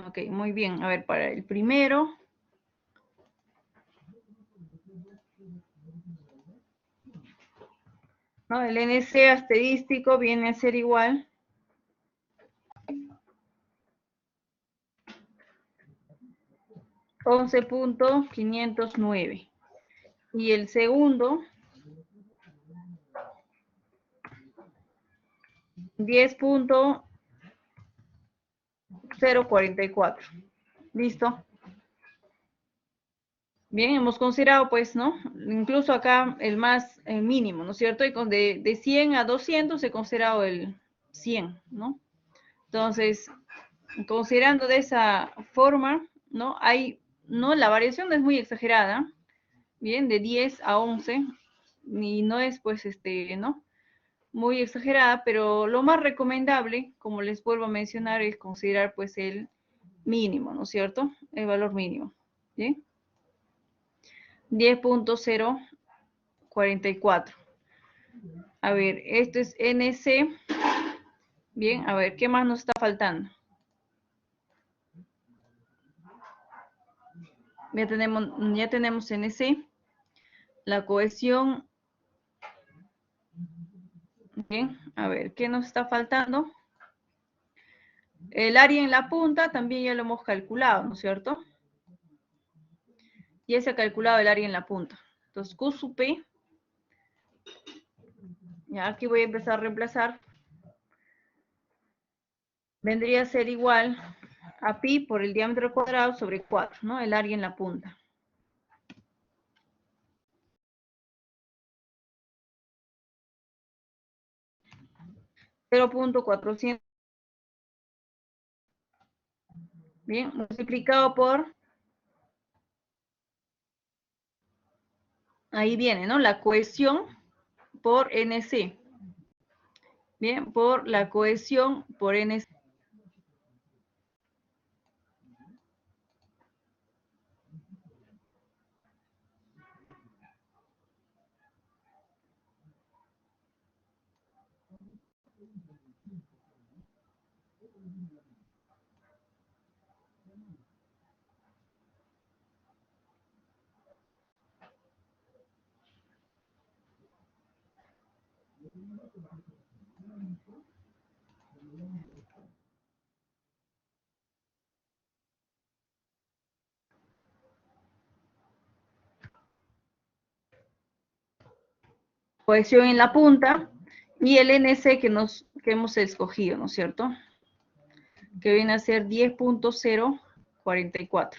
Ok, muy bien. A ver, para el primero. ¿No? El NC asterístico viene a ser igual. $11.509. Y el segundo, 10.044. ¿Listo? Bien, hemos considerado, pues, ¿no? Incluso acá el más mínimo, ¿no es cierto? Y de 100 a 200 he considerado el 100, ¿no? Entonces, considerando de esa forma, ¿no? ¿no? La variación no es muy exagerada, bien, de 10 a 11, y no es, pues, ¿no? Muy exagerada, pero lo más recomendable, como les vuelvo a mencionar, es considerar, pues, el mínimo, ¿no es cierto? El valor mínimo, ¿bien? 10.044. A ver, esto es NC. Bien, a ver, ¿qué más nos está faltando? Ya tenemos NC. La cohesión. Bien, a ver, ¿qué nos está faltando? El área en la punta también ya lo hemos calculado, ¿no es cierto? Ya se ha calculado el área en la punta. Entonces, Q sub P. Ya aquí voy a empezar a reemplazar. Vendría a ser igual a pi por el diámetro cuadrado sobre 4, ¿no? El área en la punta. 0.400. Bien, multiplicado por, ahí viene, ¿no? La cohesión por NC. Bien, por la cohesión por NC. Cohesión en la punta y el NC que hemos escogido, ¿no es cierto? Que viene a ser 10.044.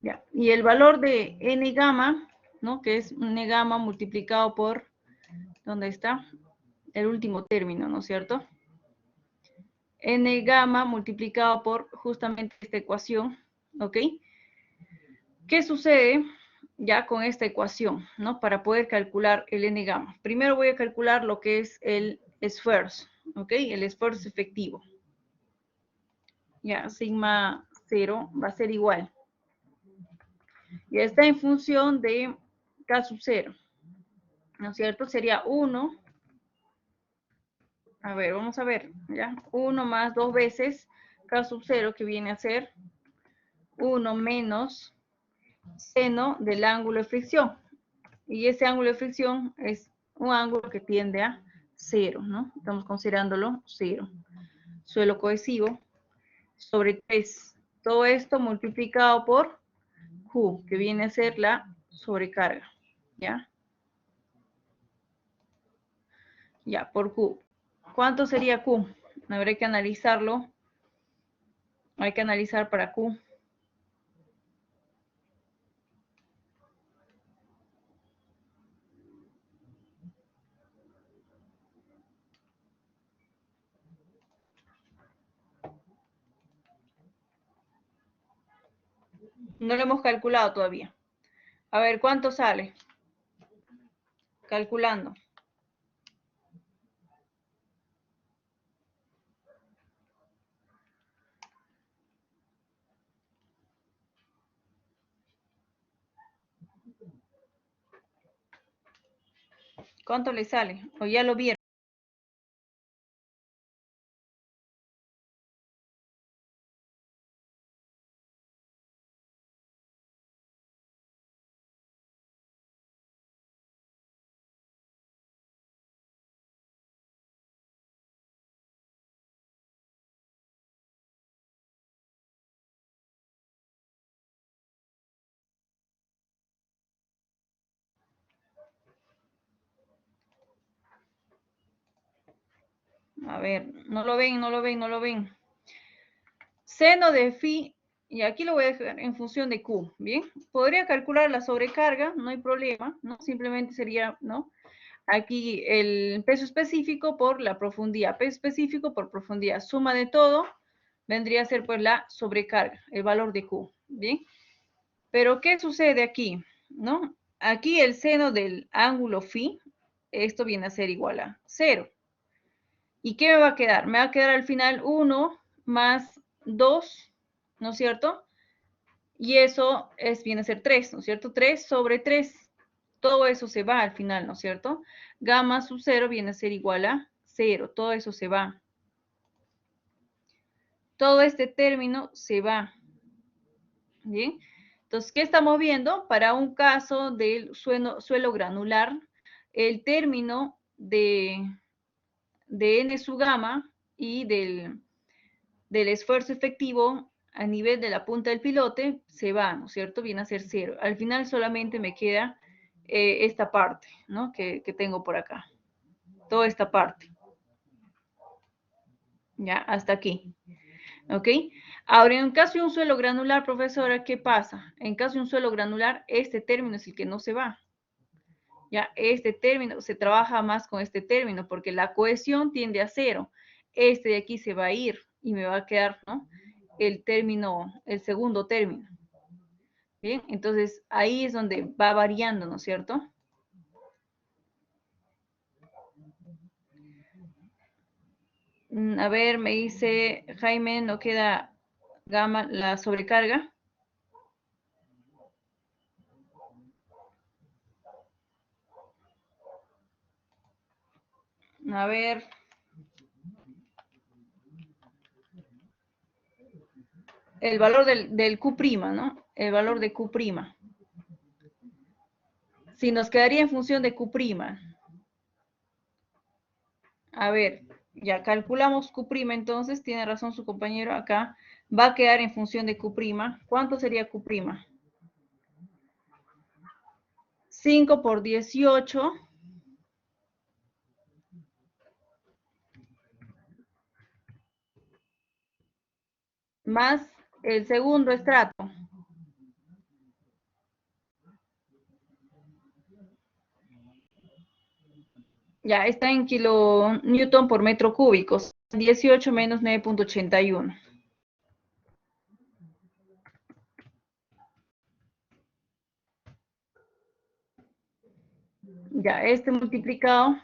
Ya. Y el valor de N gamma, ¿no? Que es N gamma multiplicado por, ¿dónde está? El último término, ¿no es cierto? N gamma multiplicado por justamente esta ecuación, ¿ok? ¿Qué sucede ya con esta ecuación, ¿no? Para poder calcular el N gamma. Primero voy a calcular lo que es el esfuerzo, ¿ok? El esfuerzo efectivo. Ya, sigma 0 va a ser igual. Ya está en función de K sub 0, ¿no es cierto? Sería 1 A ver, vamos a ver, ¿ya? 1 más 2 veces K sub 0, que viene a ser 1 menos seno del ángulo de fricción. Y ese ángulo de fricción es un ángulo que tiende a 0, ¿no? Estamos considerándolo 0. Suelo cohesivo sobre 3. Todo esto multiplicado por Q, que viene a ser la sobrecarga, ¿ya? Ya, por Q. ¿Cuánto sería Q? Habrá que analizarlo. Hay que analizar para Q. No lo hemos calculado todavía. A ver, ¿cuánto sale? Calculando. ¿Cuánto le sale? ¿O ya lo vieron? A ver, no lo ven, no lo ven, no lo ven. Seno de phi, y aquí lo voy a dejar en función de Q, ¿bien? Podría calcular la sobrecarga, no hay problema, ¿no? Simplemente sería, ¿no? Aquí el peso específico por la profundidad, peso específico por profundidad, suma de todo, vendría a ser pues la sobrecarga, el valor de Q, ¿bien? Pero ¿qué sucede aquí? ¿No? Aquí el seno del ángulo phi, esto viene a ser igual a 0. ¿Y qué me va a quedar? Me va a quedar al final 1 más 2, ¿no es cierto? Y eso viene a ser 3, ¿no es cierto? 3 sobre 3. Todo eso se va al final, ¿no es cierto? Gamma sub 0 viene a ser igual a 0. Todo eso se va. Todo este término se va. ¿Bien? Entonces, ¿qué estamos viendo? Para un caso del suelo granular, el término de n sub gamma y del esfuerzo efectivo a nivel de la punta del pilote se va, ¿no es cierto? Viene a ser 0. Al final solamente me queda esta parte, ¿no? Que tengo por acá. Toda esta parte. Ya, hasta aquí. ¿Ok? Ahora, en caso de un suelo granular, profesora, ¿qué pasa? En caso de un suelo granular, este término es el que no se va. Ya, este término, se trabaja más con este término porque la cohesión tiende a 0. Este de aquí se va a ir y me va a quedar, ¿no? El término, el segundo término. Bien, entonces ahí es donde va variando, ¿no es cierto? A ver, me dice Jaime, no queda gamma la sobrecarga. A ver. El valor del Q', ¿no? El valor de Q'. Si nos quedaría en función de Q'. A ver, ya calculamos Q', entonces tiene razón su compañero acá. Va a quedar en función de Q'. ¿Cuánto sería Q'? 5 por 18 más el segundo estrato. Ya está en kilonewton por metro cúbico. 18 menos 9.81. Ya, este multiplicado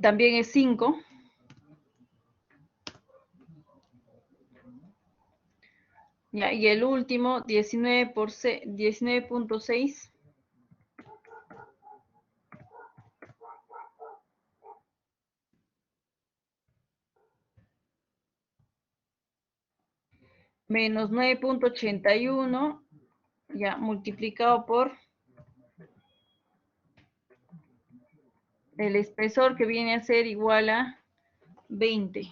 también es 5. Ya, y el último, 19 por 19.6. menos 9.81, ya, multiplicado por el espesor, que viene a ser igual a 20.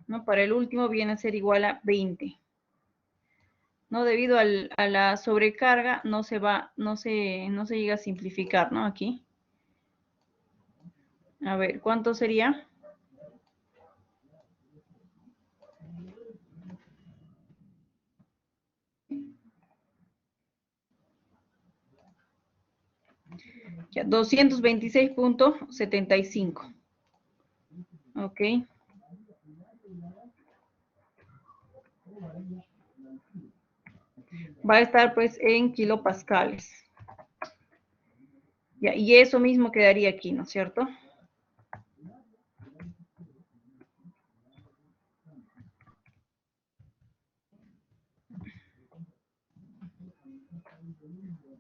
¿No? Para el último viene a ser igual a 20. ¿No? Debido a la sobrecarga, no se llega a simplificar, ¿no? Aquí. A ver, ¿cuánto sería? Ya, 226.75. Ok. Va a estar pues en kilopascales. Ya, y eso mismo quedaría aquí, ¿no es cierto?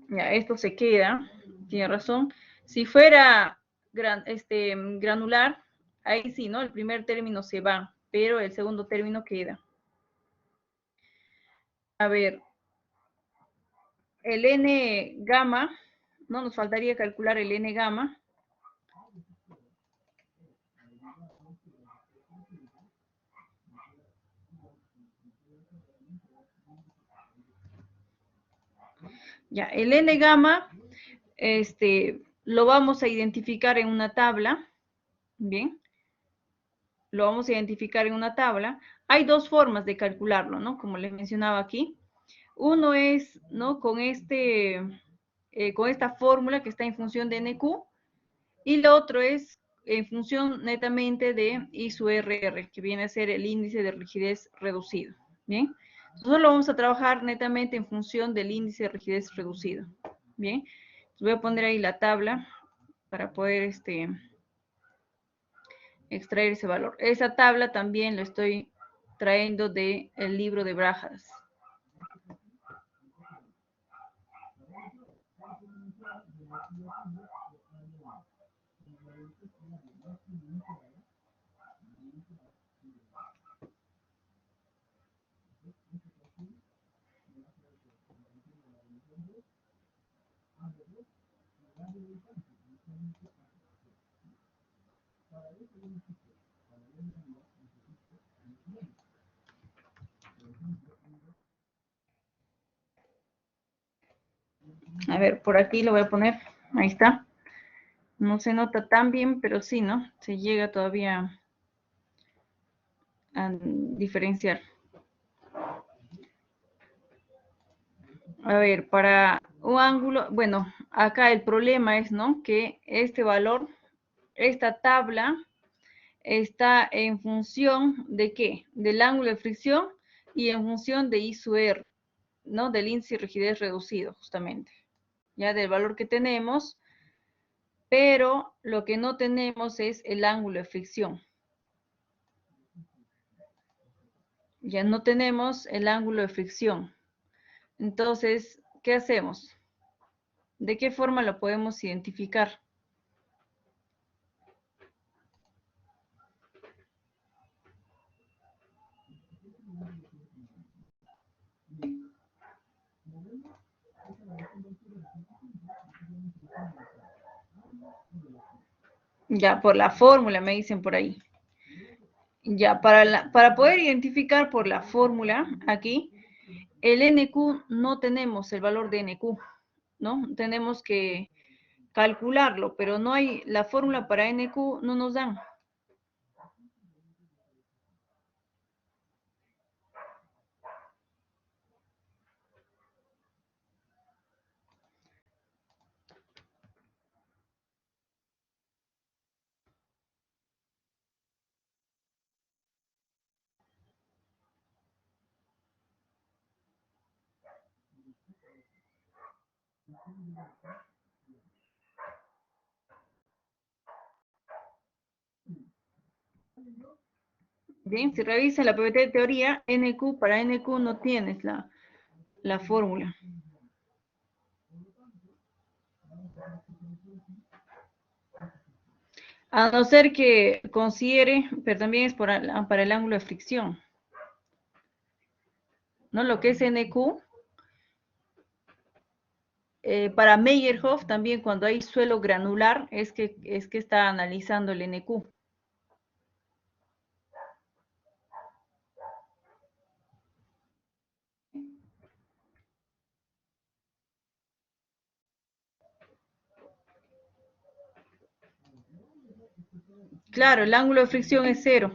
Ya, esto se queda, tiene razón. Si fuera granular, ahí sí, ¿no? El primer término se va, pero el segundo término queda. A ver, el N gamma, ¿no? Nos faltaría calcular el N gamma. Ya, el N gamma, lo vamos a identificar en una tabla, ¿bien? Lo vamos a identificar en una tabla. Hay dos formas de calcularlo, ¿no? Como les mencionaba aquí. Uno es, ¿no? Con esta fórmula que está en función de NQ, y lo otro es en función netamente de I sub RR, que viene a ser el índice de rigidez reducido. Bien, nosotros lo vamos a trabajar netamente en función del índice de rigidez reducido. Bien, voy a poner ahí la tabla para poder extraer ese valor. Esa tabla también lo estoy trayendo del libro de Brajas. A ver, por aquí lo voy a poner. Ahí está. No se nota tan bien, pero sí, ¿no? Se llega todavía a diferenciar. A ver, para un ángulo, bueno, acá el problema es, ¿no? Que este valor, esta tabla, está en función de ¿qué? Del ángulo de fricción y en función de I sub R, ¿no? Del índice de rigidez reducido, justamente. Ya del valor que tenemos, pero lo que no tenemos es el ángulo de fricción. Ya no tenemos el ángulo de fricción. Entonces, ¿qué hacemos? ¿De qué forma lo podemos identificar? Ya, por la fórmula, me dicen por ahí. Ya, para poder identificar por la fórmula, aquí, el NQ no tenemos el valor de NQ, ¿no? Tenemos que calcularlo, pero no hay, la fórmula para NQ no nos dan. Bien, si revisa la PPT de teoría, NQ, para NQ no tienes la fórmula. A no ser que considere, pero también es para el ángulo de fricción. ¿no? Lo que es NQ. Para Meyerhof también cuando hay suelo granular es que está analizando el NQ. Claro, el ángulo de fricción es 0.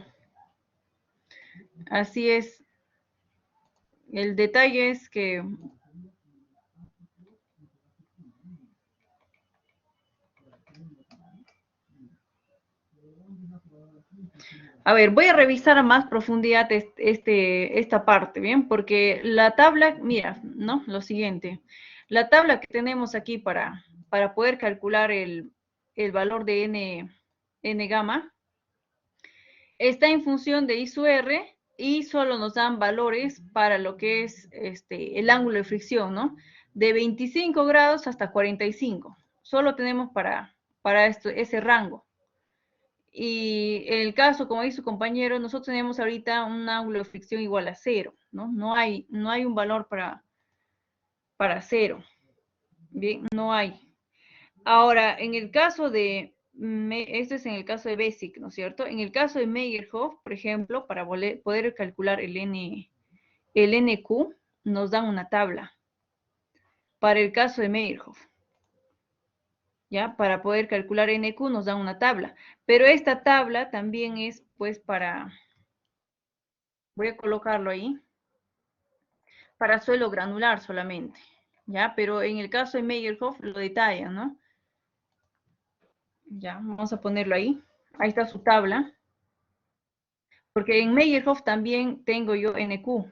Así es. El detalle es que a ver, voy a revisar a más profundidad esta parte, ¿bien? Porque la tabla, mira, ¿no? Lo siguiente. La tabla que tenemos aquí para poder calcular el valor de n gamma está en función de I sub R y solo nos dan valores para lo que es el ángulo de fricción, ¿no? De 25 grados hasta 45. Solo tenemos para ese rango. Y en el caso, como dice su compañero, nosotros tenemos ahorita un ángulo de fricción igual a 0, ¿no? No hay un valor para 0. Bien, no hay. Ahora, en el caso de, esto es en el caso de Basic, ¿no es cierto? En el caso de Meyerhof, por ejemplo, para poder calcular el NQ, nos dan una tabla. Para el caso de Meyerhof. ¿Ya? Para poder calcular NQ nos dan una tabla. Pero esta tabla también es, pues, voy a colocarlo ahí, para suelo granular solamente, ¿ya? Pero en el caso de Meyerhof lo detallan, ¿no? Ya, vamos a ponerlo ahí. Ahí está su tabla. Porque en Meyerhof también tengo yo NQ.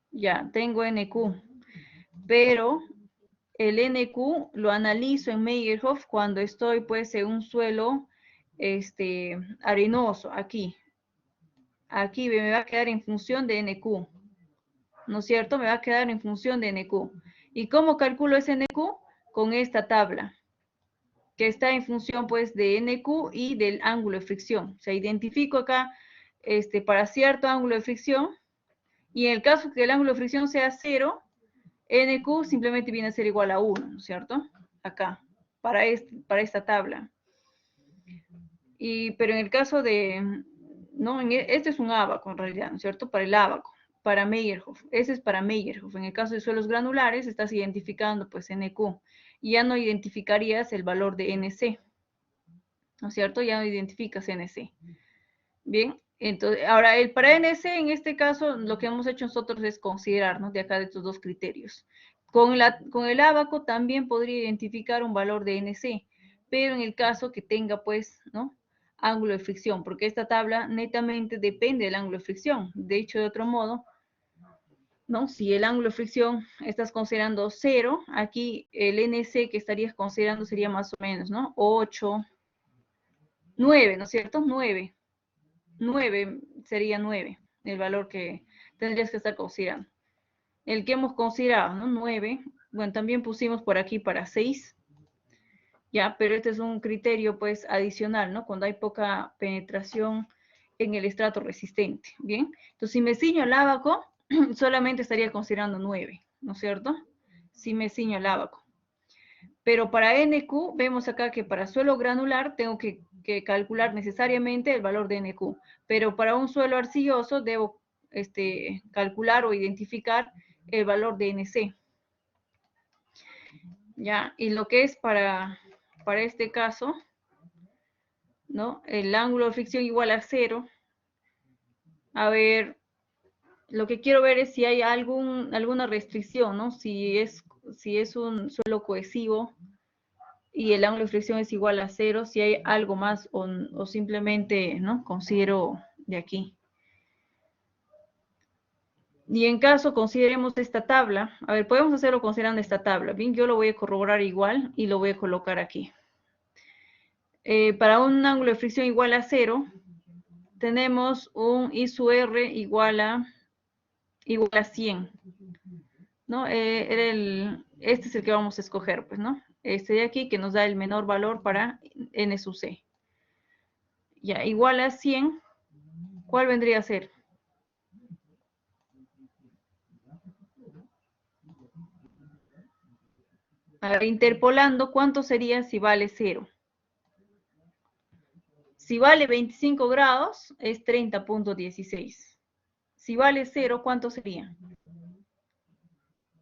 Ya, tengo NQ. Pero el NQ lo analizo en Meyerhof cuando estoy, pues, en un suelo arenoso, aquí. Aquí me va a quedar en función de NQ. ¿No es cierto? Me va a quedar en función de NQ. ¿Y cómo calculo ese NQ? Con esta tabla, que está en función, pues, de NQ y del ángulo de fricción. O sea, identifico acá, para cierto ángulo de fricción, y en el caso que el ángulo de fricción sea 0, NQ simplemente viene a ser igual a 1, ¿no es cierto? Acá, para esta tabla. Pero en el caso de, ¿no? Este es un ábaco en realidad, ¿no es cierto? Para el ábaco, para Meyerhof. Ese es para Meyerhof. En el caso de suelos granulares, estás identificando pues NQ. Y ya no identificarías el valor de NC, ¿no es cierto? Ya no identificas NC. Bien, entonces, ahora para NC, en este caso, lo que hemos hecho nosotros es considerarnos de acá de estos dos criterios. Con el ábaco también podría identificar un valor de NC, pero en el caso que tenga, pues, ¿no? Ángulo de fricción, porque esta tabla netamente depende del ángulo de fricción. De hecho, de otro modo, ¿no? Si el ángulo de fricción estás considerando 0, aquí el NC que estarías considerando sería más o menos, ¿no? 8, 9, ¿no es cierto? 9 sería 9, el valor que tendrías que estar considerando. El que hemos considerado, ¿no? 9, bueno, también pusimos por aquí para 6, ya, pero este es un criterio, pues, adicional, ¿no? Cuando hay poca penetración en el estrato resistente, ¿bien? Entonces, si me ciño al ábaco, solamente estaría considerando 9, ¿no es cierto? Si me ciño al ábaco. Pero para NQ, vemos acá que para suelo granular tengo que calcular necesariamente el valor de NQ. Pero para un suelo arcilloso debo calcular o identificar el valor de NC. ¿Ya? Y lo que es para este caso, ¿no? El ángulo de fricción igual a 0. A ver, lo que quiero ver es si hay alguna restricción, ¿no? Si es un suelo cohesivo y el ángulo de fricción es igual a 0, si hay algo más o simplemente, ¿no? Considero de aquí. Y en caso consideremos esta tabla, a ver, podemos hacerlo considerando esta tabla, bien, yo lo voy a corroborar igual y lo voy a colocar aquí. Para un ángulo de fricción igual a 0, tenemos un I sub R igual a 100, ¿no? Este es el que vamos a escoger, pues, ¿no? Este de aquí que nos da el menor valor para N sub C. Ya, igual a 100, ¿cuál vendría a ser? Ahora, interpolando, ¿cuánto sería si vale 0? Si vale 25 grados, es 30.16. Si vale 0, ¿cuánto sería?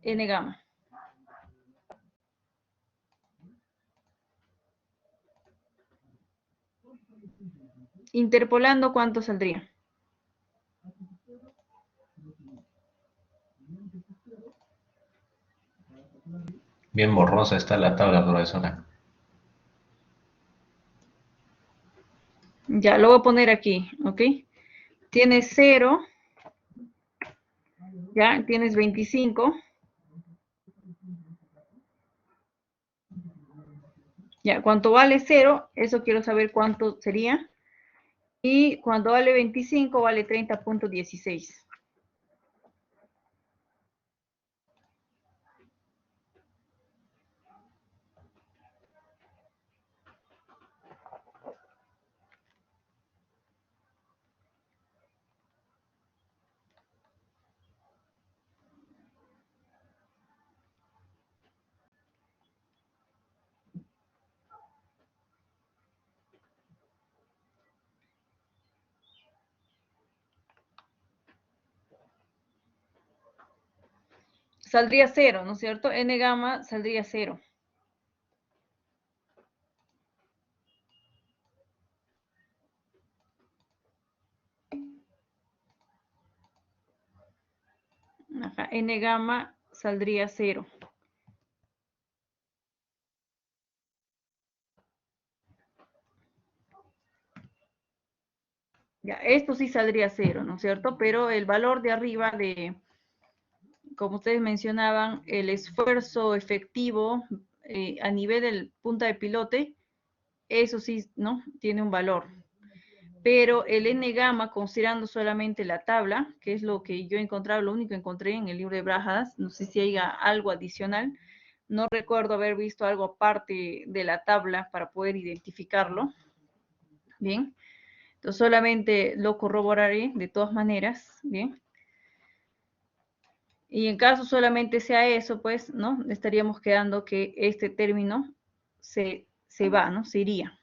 N gamma. Interpolando, ¿cuánto saldría? Bien borrosa está la tabla, profesora. Ya, lo voy a poner aquí, ¿ok? Tienes 0, ya, tienes 25. Ya, ¿cuánto vale 0? Eso quiero saber cuánto sería. Y cuando vale 25, vale 30.16. Saldría 0, ¿no es cierto? N gamma saldría 0. Ajá, N gamma saldría 0. Ya, esto sí saldría 0, ¿no es cierto? Pero el valor de arriba como ustedes mencionaban, el esfuerzo efectivo a nivel del punta de pilote, eso sí, ¿no? Tiene un valor. Pero el N gamma, considerando solamente la tabla, que es lo que yo he encontrado, lo único que encontré en el libro de Brajas, no sé si haya algo adicional, no recuerdo haber visto algo aparte de la tabla para poder identificarlo. Bien, entonces solamente lo corroboraré de todas maneras, bien. Y en caso solamente sea eso, pues, ¿no? Estaríamos quedando que este término se va, ¿no? Se iría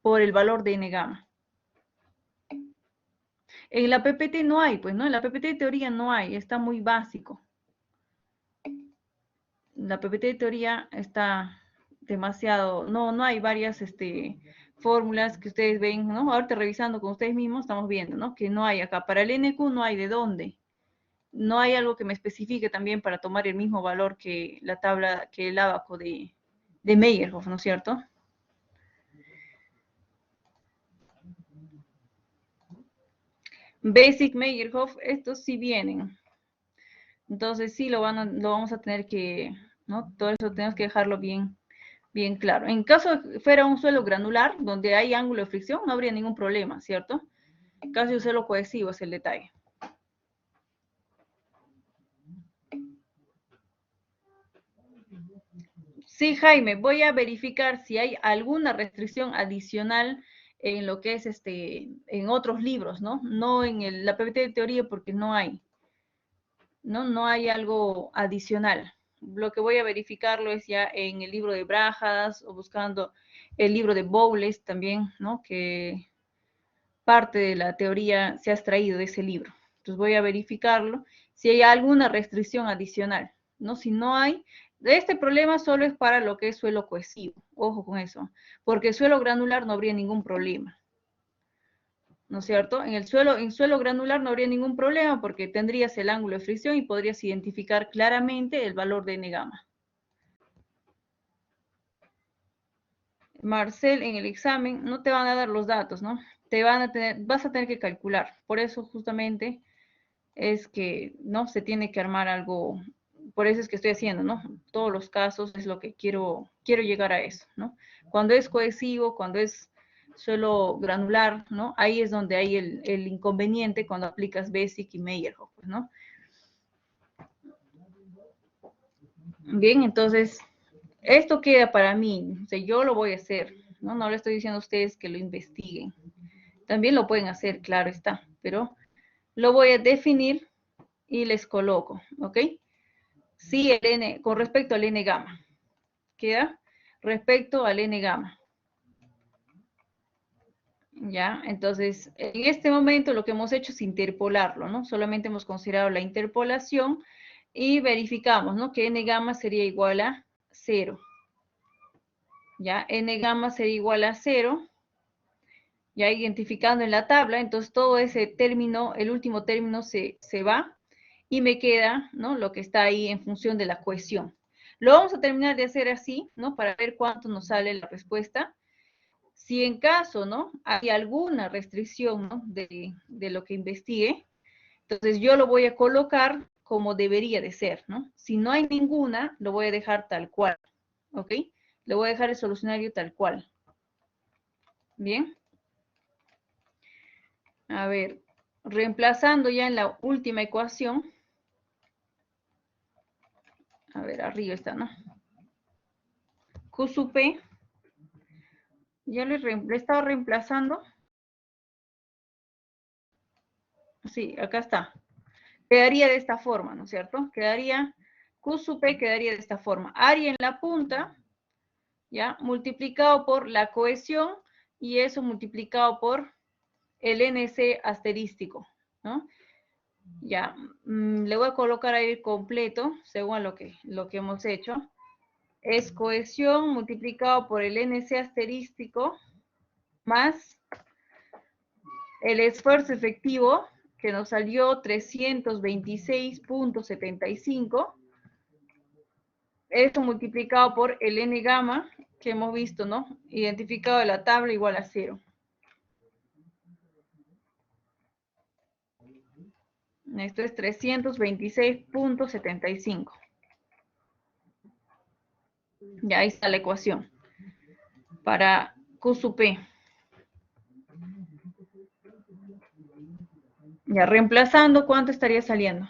por el valor de N gamma. En la PPT no hay, pues, ¿no? En la PPT de teoría no hay, está muy básico. La PPT de teoría está demasiado, no hay varias fórmulas que ustedes ven, ¿no? Ahorita revisando con ustedes mismos estamos viendo, ¿no? Que no hay acá. Para el NQ no hay de dónde. No hay algo que me especifique también para tomar el mismo valor que la tabla, que el ábaco de Meyerhof, ¿no es cierto? Basic Meyerhof, estos sí vienen. Entonces sí lo vamos a tener que, ¿no? Todo eso tenemos que dejarlo bien claro. En caso de fuera un suelo granular, donde hay ángulo de fricción, no habría ningún problema, ¿cierto? En caso de un suelo cohesivo es el detalle. Sí, Jaime, voy a verificar si hay alguna restricción adicional en lo que es en otros libros, ¿no? No en la PPT de teoría porque no hay, ¿no? No hay algo adicional. Lo que voy a verificarlo es ya en el libro de Brajas o buscando el libro de Bowles también, ¿no? Que parte de la teoría se ha extraído de ese libro. Entonces voy a verificarlo si hay alguna restricción adicional, ¿no? Si no hay, este problema solo es para lo que es suelo cohesivo, ojo con eso, porque el suelo granular no habría ningún problema, ¿no es cierto? En suelo granular no habría ningún problema porque tendrías el ángulo de fricción y podrías identificar claramente el valor de N gamma. Marcel, en el examen no te van a dar los datos, ¿no? Vas a tener que calcular. Por eso justamente es que no se tiene que armar algo, por eso es que estoy haciendo, ¿no? Todos los casos es lo que quiero llegar a eso, ¿no? Cuando es cohesivo, cuando es suelo granular, ¿no? Ahí es donde hay el inconveniente cuando aplicas Basic y Meyerhof, ¿no? Bien, entonces, esto queda para mí, o sea, yo lo voy a hacer, ¿no? No le estoy diciendo a ustedes que lo investiguen. También lo pueden hacer, claro está, pero lo voy a definir y les coloco, ¿ok? Sí, con respecto al N gamma. queda respecto al n gamma. ¿Ya? Entonces, en este momento lo que hemos hecho es interpolarlo, ¿no? Solamente hemos considerado la interpolación y verificamos, ¿no? Que n gamma sería igual a 0. ¿Ya? N gamma sería igual a 0. Ya identificando en la tabla, entonces todo ese término, el último término se va y me queda, ¿no? Lo que está ahí en función de la cohesión. Lo vamos a terminar de hacer así, ¿no? Para ver cuánto nos sale la respuesta. Si en caso, ¿no? Hay alguna restricción, ¿no? De lo que investigue, entonces yo lo voy a colocar como debería de ser, ¿no? Si no hay ninguna, lo voy a dejar tal cual, ¿ok? Le voy a dejar el solucionario tal cual. Bien. A ver, reemplazando ya en la última ecuación. A ver, arriba está, ¿no? Q sub P. Ya le he estado reemplazando. Sí, acá está. Quedaría de esta forma, ¿no es cierto? Quedaría, Q sub P quedaría de esta forma. Área en la punta, ¿ya? Multiplicado por la cohesión y eso multiplicado por el NC asterístico, ¿no? Ya, le voy a colocar ahí completo, según lo que hemos hecho. Es cohesión multiplicado por el NC asterístico más el esfuerzo efectivo, que nos salió 326.75. Esto multiplicado por el N gamma, que hemos visto, ¿no? Identificado de la tabla igual a 0. Esto es 326.75. Ya ahí está la ecuación. Para Q sub P. Ya reemplazando, ¿cuánto estaría saliendo?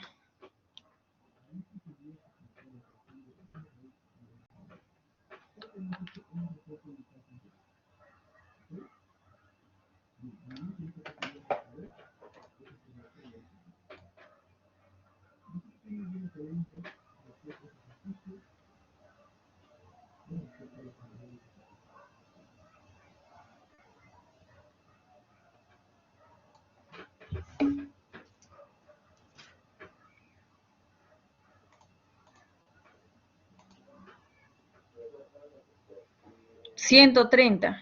$130.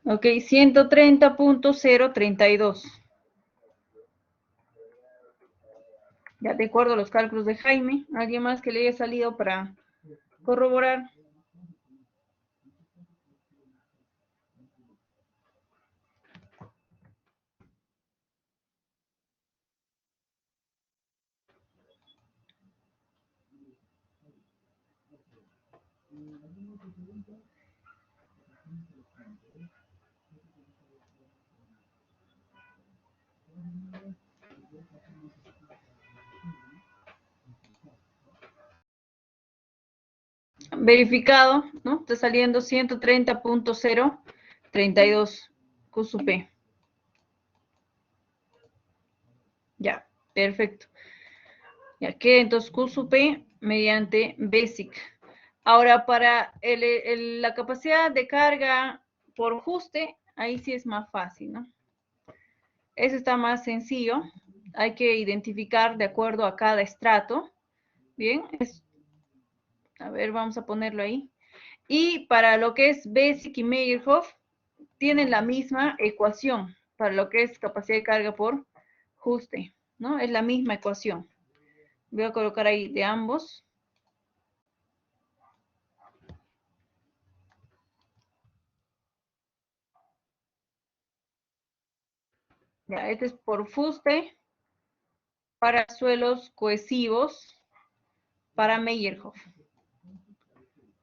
Ok, 130.032. Ya de acuerdo a los cálculos de Jaime. ¿Alguien más que le haya salido para corroborar? Verificado, ¿no? Está saliendo 130.032 Q sub P. Ya, perfecto. Ya que entonces Q sub P mediante BASIC. Ahora, para la capacidad de carga por ajuste, ahí sí es más fácil, ¿no? Eso está más sencillo. Hay que identificar de acuerdo a cada estrato. Bien, a ver, vamos a ponerlo ahí. Y para lo que es Basic y Meyerhof, tienen la misma ecuación para lo que es capacidad de carga por ajuste, ¿no? Es la misma ecuación. Voy a colocar ahí de ambos. Ya, este es por fuste para suelos cohesivos para Meyerhof.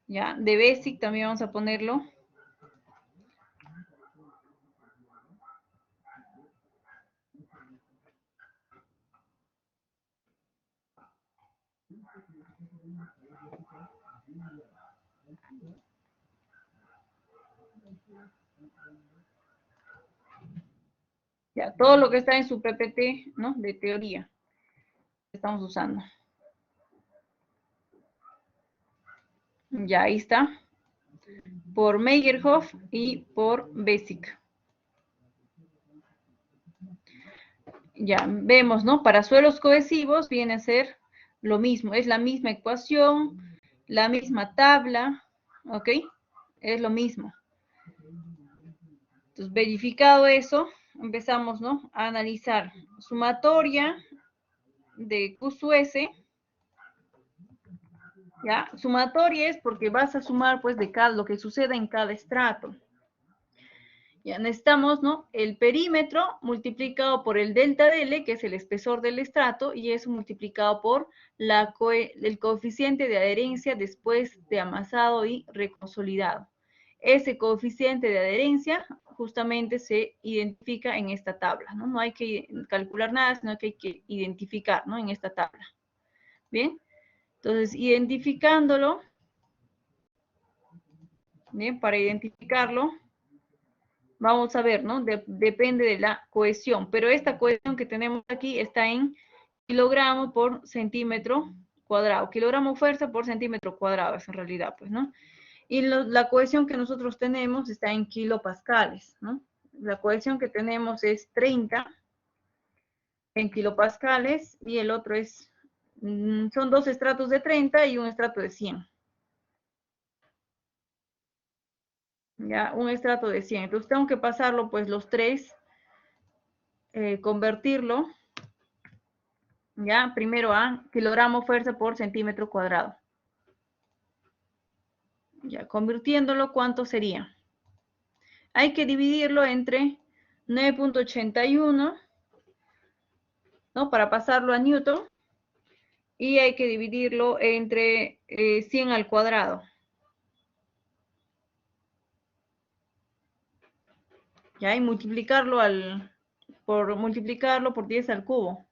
Ya, de Basic también vamos a ponerlo. Ya, todo lo que está en su PPT, ¿no? De teoría, estamos usando. Ya, ahí está. Por Meyerhoff y por Basic. Ya, vemos, ¿no? Para suelos cohesivos viene a ser lo mismo. Es la misma ecuación, la misma tabla, ¿ok? Es lo mismo. Entonces, verificado eso, empezamos, ¿no? A analizar sumatoria de Q su S. ¿Ya? Sumatoria es porque vas a sumar, pues, de cada, lo que suceda en cada estrato. Ya necesitamos, ¿no? El perímetro multiplicado por el delta de L, que es el espesor del estrato, y eso multiplicado por el coeficiente de adherencia después de amasado y reconsolidado. Ese coeficiente de adherencia justamente se identifica en esta tabla, ¿no? No hay que calcular nada, sino que hay que identificar, ¿no? En esta tabla. Bien, entonces identificándolo, bien, para identificarlo, vamos a ver, ¿no? Depende de la cohesión, pero esta cohesión que tenemos aquí está en kilogramo por centímetro cuadrado, kilogramo fuerza por centímetro cuadrado, es en realidad, pues, ¿no? Y la cohesión que nosotros tenemos está en kilopascales, ¿no? La cohesión que tenemos es 30 en kilopascales y el otro es, son dos estratos de 30 y un estrato de 100. Ya, un estrato de 100. Entonces tengo que pasarlo, pues, los tres, convertirlo, ya, primero a kilogramo fuerza por centímetro cuadrado. Ya, convirtiéndolo, ¿cuánto sería? Hay que dividirlo entre 9.81, ¿no? Para pasarlo a Newton. Y hay que dividirlo entre 100 al cuadrado. Ya, y multiplicarlo por 10 al cubo.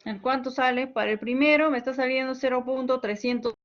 ¿En cuánto sale? Para el primero me está saliendo 0.300.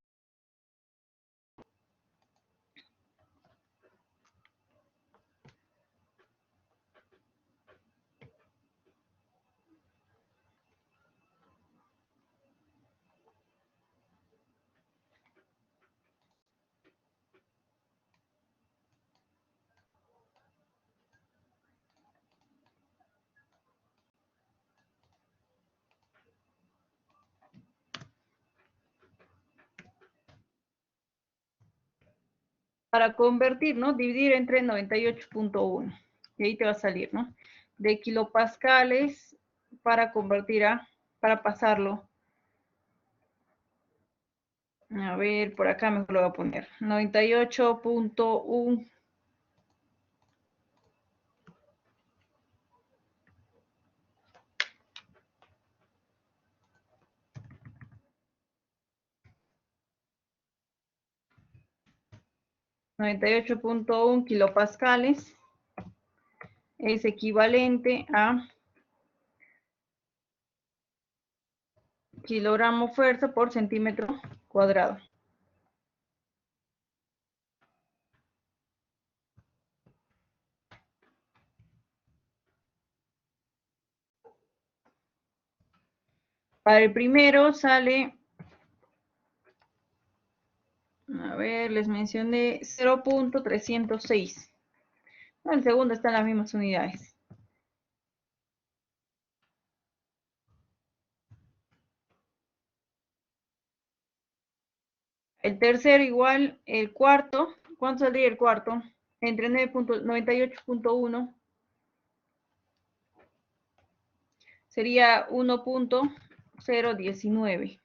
Para convertir, ¿no? Dividir entre 98.1. Y ahí te va a salir, ¿no? De kilopascales para convertir para pasarlo. A ver, por acá mejor lo voy a poner. 98.1. 98.1 kilopascales es equivalente a kilogramo fuerza por centímetro cuadrado. Para el primero sale, a ver, les mencioné 0.306. El segundo está en las mismas unidades. El tercero igual, el cuarto, ¿cuánto saldría el cuarto? Entre 98.1 sería 1.019.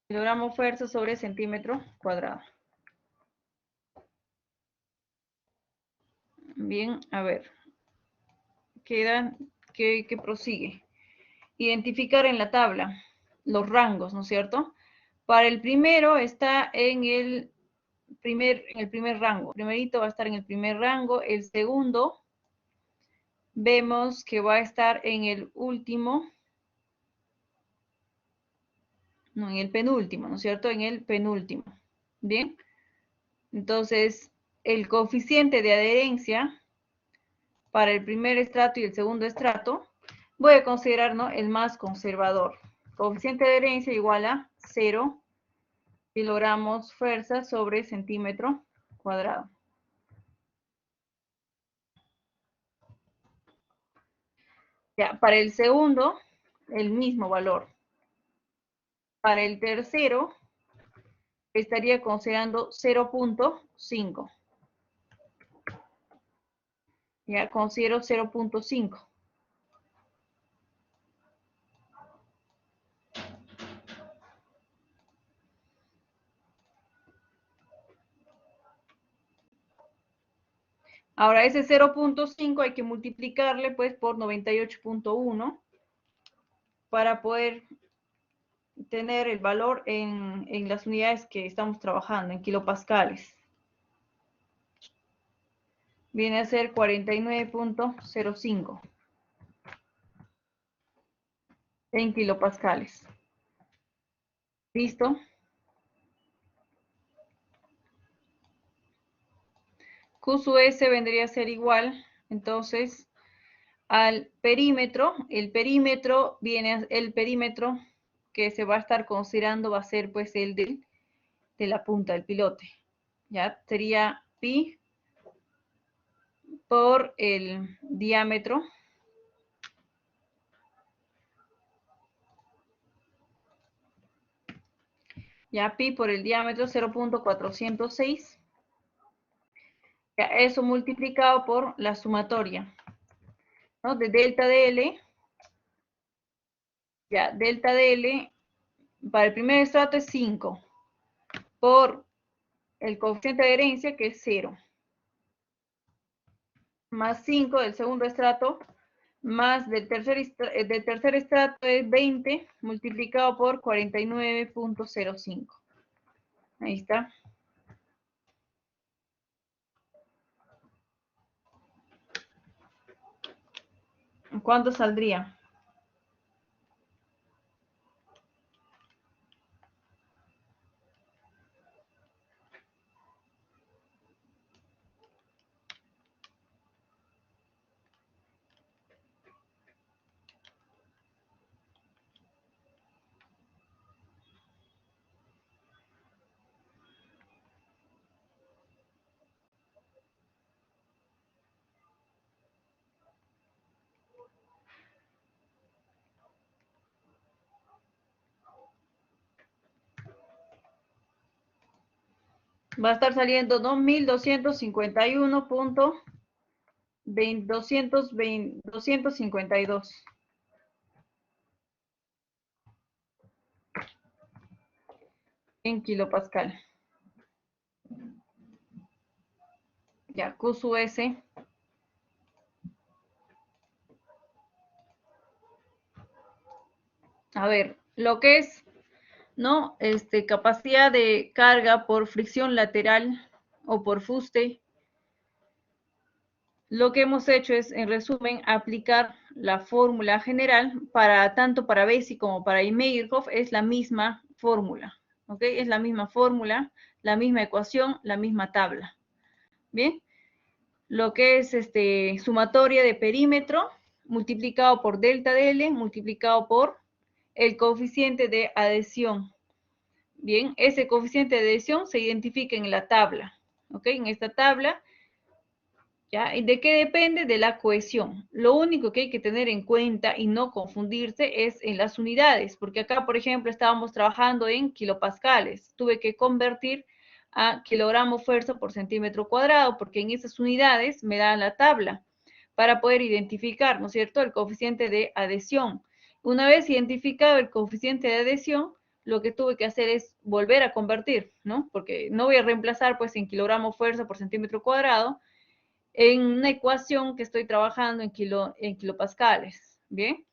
Kilogramo fuerza sobre centímetro cuadrado. Bien, a ver. Queda que prosigue. Identificar en la tabla los rangos, ¿no es cierto? Para el primero está en el primer rango. Primerito va a estar en el primer rango. El segundo vemos que va a estar en el último, no, en el penúltimo, ¿no es cierto? En el penúltimo. Bien. Entonces, el coeficiente de adherencia para el primer estrato y el segundo estrato, voy a considerar, ¿no?, el más conservador. Coeficiente de adherencia igual a 0 kilogramos fuerza sobre centímetro cuadrado. Ya, para el segundo, el mismo valor. Para el tercero, estaría considerando 0.5. Ya, considero 0.5. Ahora, ese 0.5 hay que multiplicarle, pues, por 98.1 para poder tener el valor en las unidades que estamos trabajando, en kilopascales. Viene a ser 49.05 en kilopascales. ¿Listo? Q sub S vendría a ser igual, entonces, al perímetro. El perímetro que se va a estar considerando va a ser, pues, el de la punta del pilote. Ya sería pi por el diámetro. Ya pi por el diámetro 0.406. Ya eso multiplicado por la sumatoria, ¿no?, de delta de L. Ya, delta de L para el primer estrato es 5 por el coeficiente de adherencia, que es 0, más 5 del segundo estrato, más del tercer estrato es 20, multiplicado por 49.05. Ahí está. ¿Cuánto saldría? Va a estar saliendo 2.251.252 en kilopascal. Ya, Q sub S. A ver, lo que es, ¿no?, capacidad de carga por fricción lateral o por fuste, lo que hemos hecho es, en resumen, aplicar la fórmula general para tanto para Basic como para Meyerhof, es la misma fórmula, ¿ok? Es la misma fórmula, la misma ecuación, la misma tabla. Bien, lo que es sumatoria de perímetro multiplicado por delta de L multiplicado por el coeficiente de adhesión. Bien, ese coeficiente de adhesión se identifica en la tabla, ¿ok? En esta tabla, ¿ya? ¿Y de qué depende? De la cohesión. Lo único que hay que tener en cuenta y no confundirse es en las unidades, porque acá, por ejemplo, estábamos trabajando en kilopascales. Tuve que convertir a kilogramos fuerza por centímetro cuadrado, porque en esas unidades me dan la tabla para poder identificar, ¿no es cierto?, el coeficiente de adhesión. Una vez identificado el coeficiente de adhesión, lo que tuve que hacer es volver a convertir, ¿no? Porque no voy a reemplazar, pues, en kilogramos fuerza por centímetro cuadrado, en una ecuación que estoy trabajando en kilopascales, ¿bien?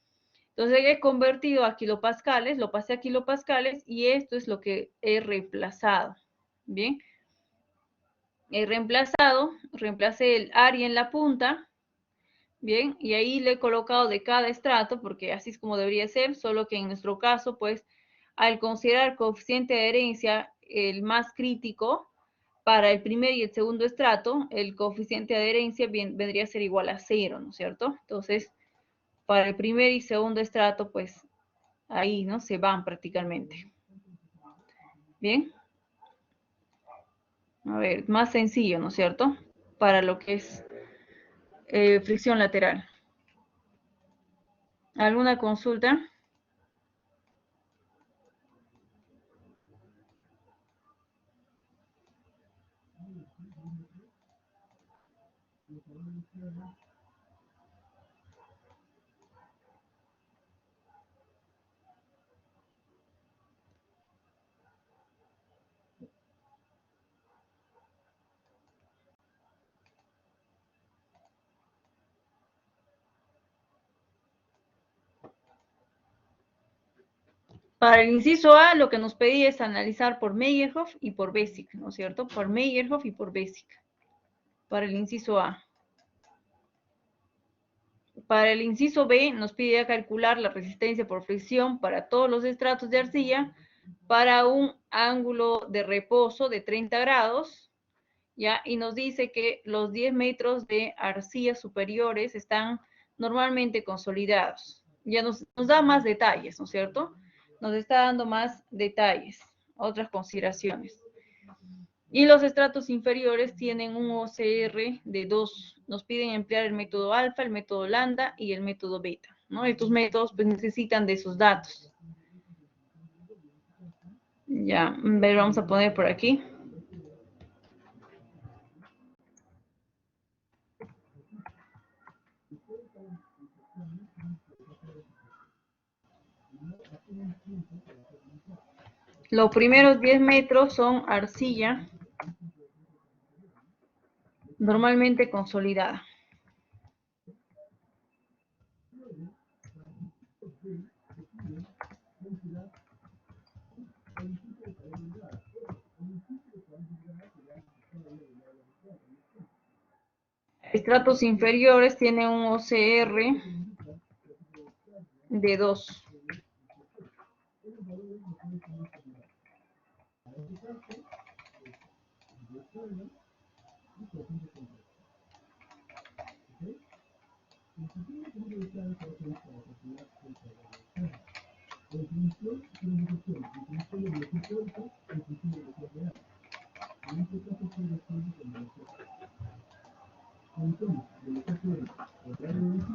Entonces he convertido a kilopascales, lo pasé a kilopascales y esto es lo que he reemplazado, ¿bien? He reemplazado, reemplacé el área en la punta, ¿bien? Y ahí le he colocado de cada estrato, porque así es como debería ser, solo que en nuestro caso, pues, al considerar coeficiente de adherencia el más crítico, para el primer y el segundo estrato, el coeficiente de adherencia vendría a ser igual a 0, ¿no es cierto? Entonces, para el primer y segundo estrato, pues, ahí, ¿no? Se van prácticamente. Bien. A ver, más sencillo, ¿no es cierto? Para lo que es fricción lateral. ¿Alguna consulta? Para el inciso A, lo que nos pedía es analizar por Meyerhof y por Basic, ¿no es cierto? Por Meyerhof y por Basic. Para el inciso A. Para el inciso B, nos pide calcular la resistencia por fricción para todos los estratos de arcilla para un ángulo de reposo de 30 grados, ¿ya? Y nos dice que los 10 metros de arcilla superiores están normalmente consolidados. Ya nos da más detalles, ¿no es cierto? Nos está dando más detalles, otras consideraciones. Y los estratos inferiores tienen un OCR de 2. Nos piden emplear el método alfa, el método lambda y el método beta, ¿no? Estos métodos pues necesitan de esos datos. Ya, ver, vamos a poner por aquí. Los primeros 10 metros son arcilla normalmente consolidada. Estratos inferiores tienen un OCR de 2.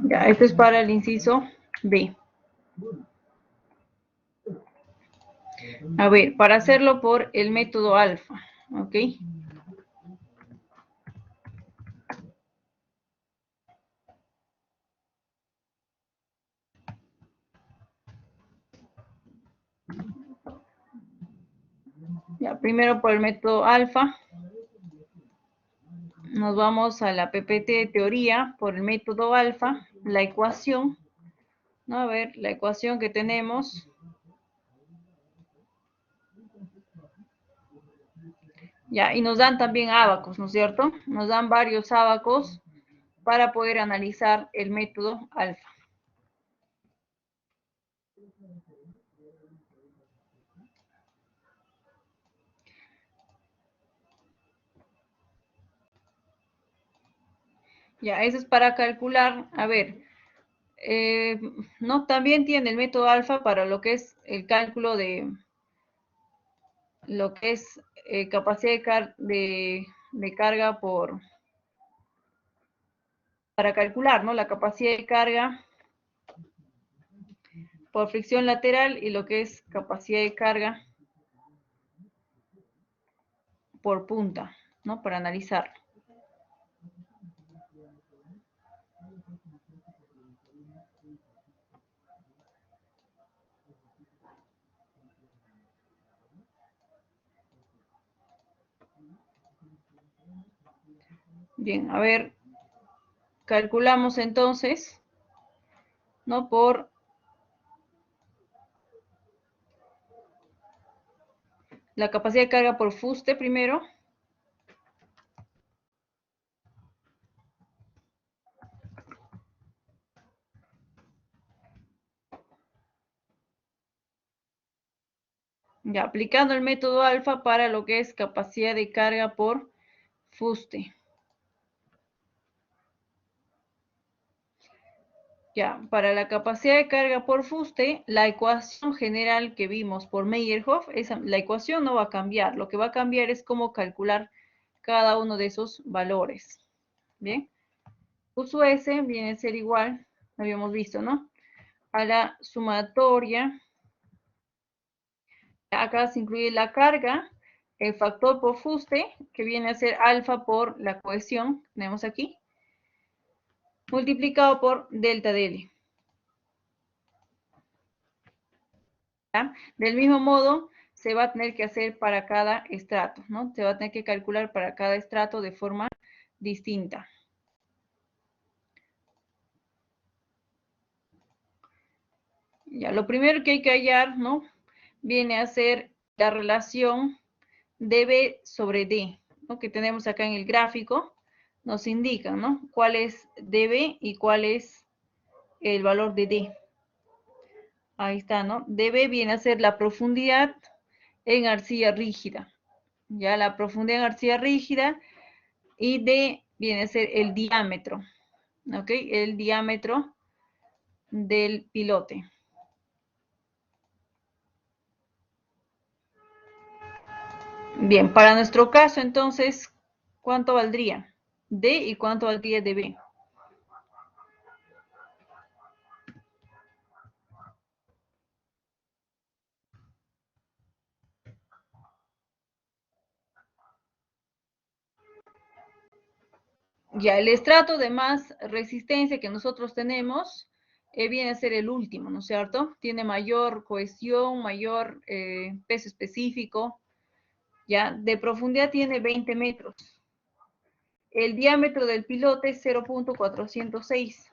Ya, esto es para el inciso B. A ver, para hacerlo por el método alfa, ¿ok? Ya, primero por el método alfa. Nos vamos a la PPT de teoría por el método alfa, la ecuación. ¿No? A ver, la ecuación que tenemos. Ya, y nos dan también ábacos, ¿no es cierto? Nos dan varios ábacos para poder analizar el método alfa. Ya, eso es para calcular, a ver, no, también tiene el método alfa para lo que es el cálculo de lo que es capacidad de carga para calcular, ¿no? La capacidad de carga por fricción lateral y lo que es capacidad de carga por punta, ¿no? Para analizarlo. Bien, a ver, calculamos entonces, ¿no? Por la capacidad de carga por fuste primero. Ya, aplicando el método alfa para lo que es capacidad de carga por fuste. Ya, para la capacidad de carga por fuste, la ecuación general que vimos por Meyerhof, la ecuación no va a cambiar. Lo que va a cambiar es cómo calcular cada uno de esos valores. Bien, U sub S viene a ser igual, habíamos visto, ¿no? A la sumatoria. Acá se incluye la carga, el factor por fuste, que viene a ser alfa por la cohesión, tenemos aquí, multiplicado por delta de L. ¿Ya? Del mismo modo, se va a tener que hacer para cada estrato, ¿no? Se va a tener que calcular para cada estrato de forma distinta. Ya, lo primero que hay que hallar, ¿no? Viene a ser la relación dB sobre D, ¿no? Que tenemos acá en el gráfico, nos indican, ¿no? Cuál es dB y cuál es el valor de D. Ahí está, ¿no? dB viene a ser la profundidad en arcilla rígida. Ya la profundidad en arcilla rígida y D viene a ser el diámetro, ¿ok? El diámetro del pilote. Bien, para nuestro caso, entonces, ¿cuánto valdría D y cuánto valdría dB? Ya, el estrato de más resistencia que nosotros tenemos viene a ser el último, ¿no es cierto? Tiene mayor cohesión, mayor peso específico, ya, de profundidad tiene 20 metros. El diámetro del pilote es 0.406.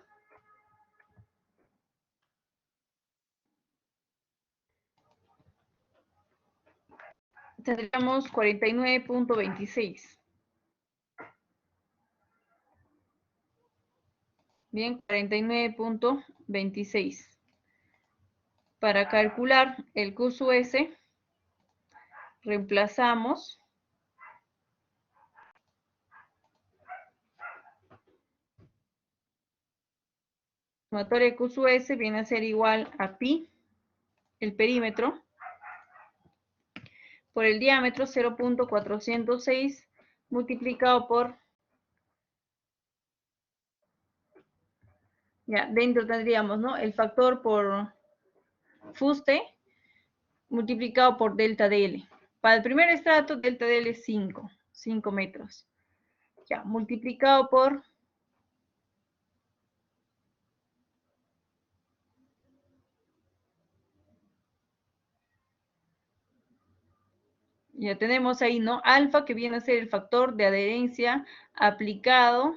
Tendríamos 49.26. Bien, 49.26. Para calcular el Q sub S, reemplazamos. La sumatoria de Q sub S viene a ser igual a pi, el perímetro, por el diámetro 0.406 multiplicado por, ya, dentro tendríamos, ¿no? El factor por fuste multiplicado por delta DL. Para el primer estrato, delta DL es 5 metros. Ya, multiplicado por, ya tenemos ahí, ¿no? Alfa, que viene a ser el factor de adherencia aplicado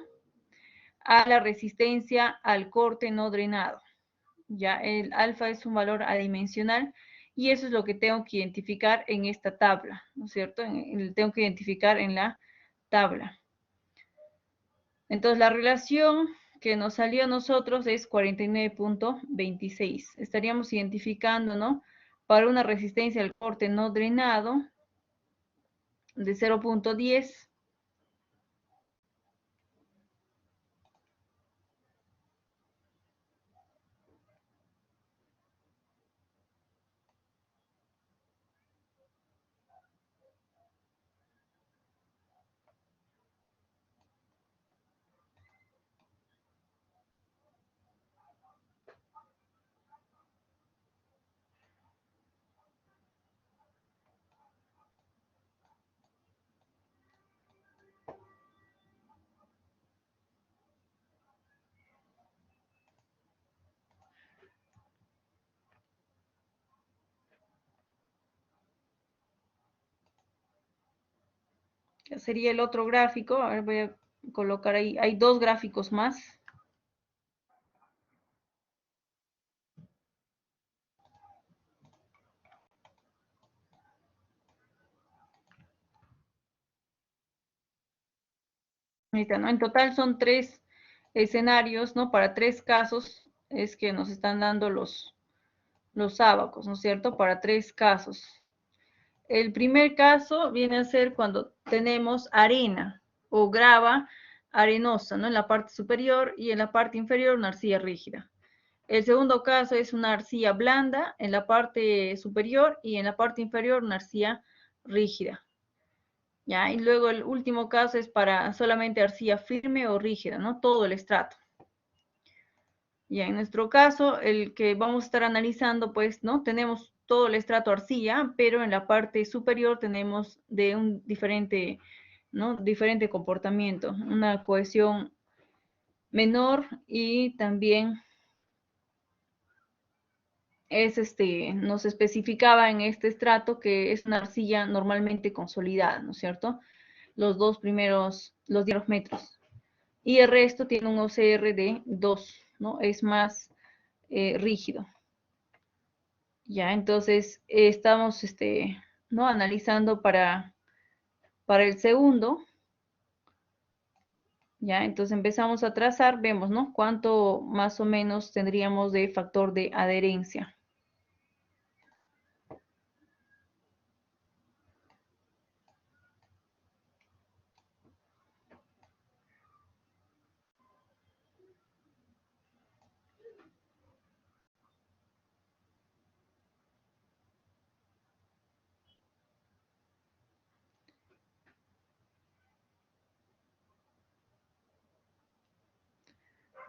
a la resistencia al corte no drenado. Ya, el alfa es un valor adimensional y eso es lo que tengo que identificar en esta tabla, ¿no es cierto? Tengo que identificar en la tabla. Entonces, la relación que nos salió a nosotros es 49.26. Estaríamos identificando, ¿no? Para una resistencia al corte no drenado de 0.10. Sería el otro gráfico. A ver, voy a colocar ahí. Hay dos gráficos más. Ahí está, ¿no? En total son tres escenarios, ¿no? Para tres casos es que nos están dando los ábacos, ¿no es cierto? Para tres casos. El primer caso viene a ser cuando tenemos arena o grava arenosa, ¿no? En la parte superior y en la parte inferior una arcilla rígida. El segundo caso es una arcilla blanda en la parte superior y en la parte inferior una arcilla rígida. ¿Ya? Y luego el último caso es para solamente arcilla firme o rígida, ¿no? Todo el estrato. Ya, en nuestro caso, el que vamos a estar analizando, pues, ¿no? Tenemos todo el estrato arcilla, pero en la parte superior tenemos de un diferente, ¿no? Diferente comportamiento, una cohesión menor y también nos especificaba en este estrato que es una arcilla normalmente consolidada, ¿no es cierto? Los dos primeros, los 10 metros. Y el resto tiene un OCR de 2, ¿no? Es más rígido. Ya, entonces estamos ¿no? Analizando para el segundo. Ya, entonces empezamos a trazar, vemos, ¿no? Cuánto más o menos tendríamos de factor de adherencia.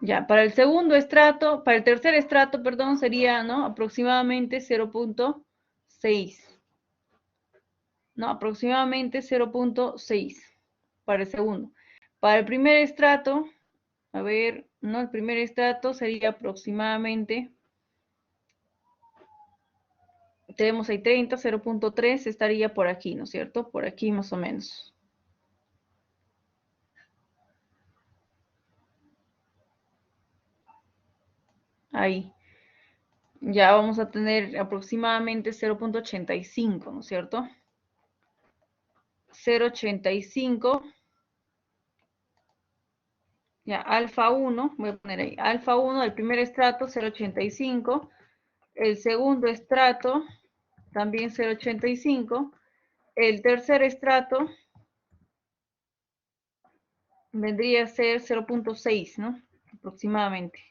Ya, para el segundo estrato, para el tercer estrato, perdón, sería, ¿no? Aproximadamente 0.6. ¿No? Aproximadamente 0.6 para el segundo. Para el primer estrato, a ver, ¿no? El primer estrato sería aproximadamente, tenemos ahí 30, 0.3 estaría por aquí, ¿no es cierto? Por aquí más o menos. Ahí. Ya vamos a tener aproximadamente 0.85, ¿no es cierto? 0.85. Ya, alfa 1, voy a poner ahí, alfa 1 del primer estrato, 0.85. El segundo estrato, también 0.85. El tercer estrato vendría a ser 0.6, ¿no? Aproximadamente.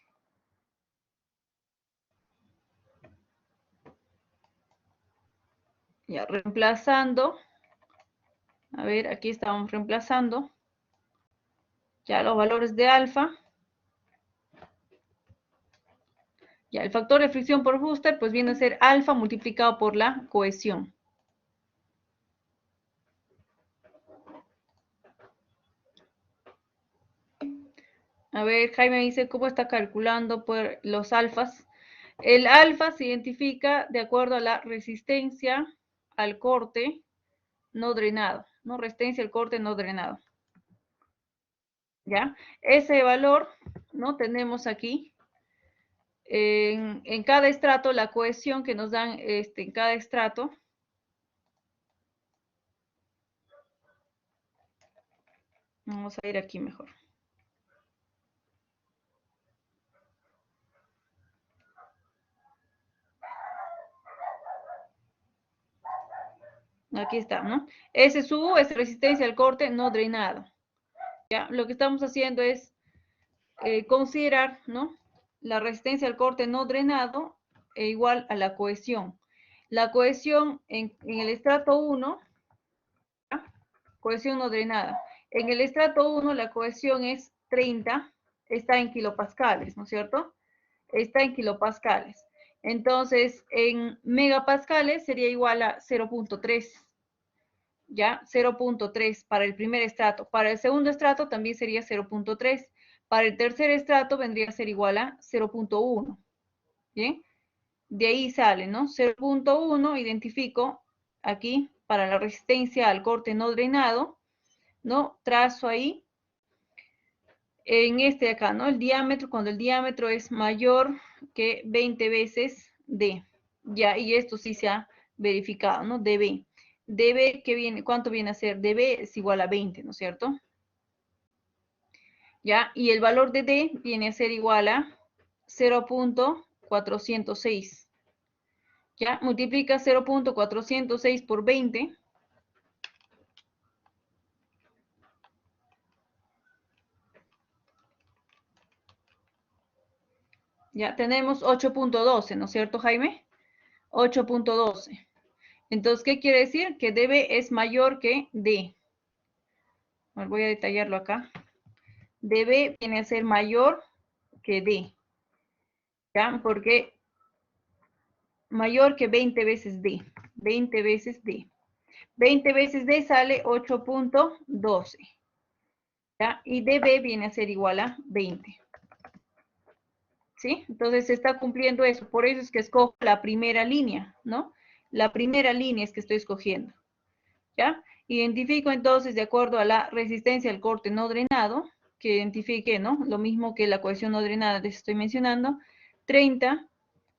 Ya, reemplazando. A ver, aquí estamos reemplazando. Ya los valores de alfa. Ya, el factor de fricción por Fuster, pues viene a ser alfa multiplicado por la cohesión. A ver, Jaime dice, ¿cómo está calculando por los alfas? El alfa se identifica de acuerdo a la resistencia al corte no drenado, ¿no? Resistencia al corte no drenado. ¿Ya? Ese valor, ¿no? Tenemos aquí en cada estrato, la cohesión que nos dan en cada estrato. Vamos a ir aquí mejor. Aquí está, ¿no? SU es resistencia al corte no drenado. ¿Ya? Lo que estamos haciendo es considerar, ¿no? La resistencia al corte no drenado igual a la cohesión. La cohesión en el estrato 1, ¿ya? Cohesión no drenada. En el estrato 1 la cohesión es 30, está en kilopascales, ¿no es cierto? Está en kilopascales. Entonces, en megapascales sería igual a 0.3, ¿ya? 0.3 para el primer estrato. Para el segundo estrato también sería 0.3. Para el tercer estrato vendría a ser igual a 0.1, ¿bien? De ahí sale, ¿no? 0.1, identifico aquí para la resistencia al corte no drenado, ¿no? Trazo ahí, en este de acá, ¿no? El diámetro, cuando el diámetro es mayor que 20 veces D, ya, y esto sí se ha verificado, ¿no? dB. dB, ¿qué viene? ¿Cuánto viene a ser? dB es igual a 20, ¿no es cierto? ¿Ya? Y el valor de D viene a ser igual a 0.406. ¿Ya? Multiplica 0.406 por 20. Ya tenemos 8.12, ¿no es cierto, Jaime? 8.12. Entonces, ¿qué quiere decir? Que dB es mayor que D. Voy a detallarlo acá. dB viene a ser mayor que D. ¿Ya? Porque mayor que 20 veces D. 20 veces D. 20 veces D sale 8.12. ¿Ya? Y dB viene a ser igual a 20. ¿Sí? Entonces se está cumpliendo eso. Por eso es que escojo la primera línea, ¿no? La primera línea es que estoy escogiendo. ¿Ya? Identifico entonces, de acuerdo a la resistencia al corte no drenado, que identifique, ¿no? Lo mismo que la cohesión no drenada les estoy mencionando, 30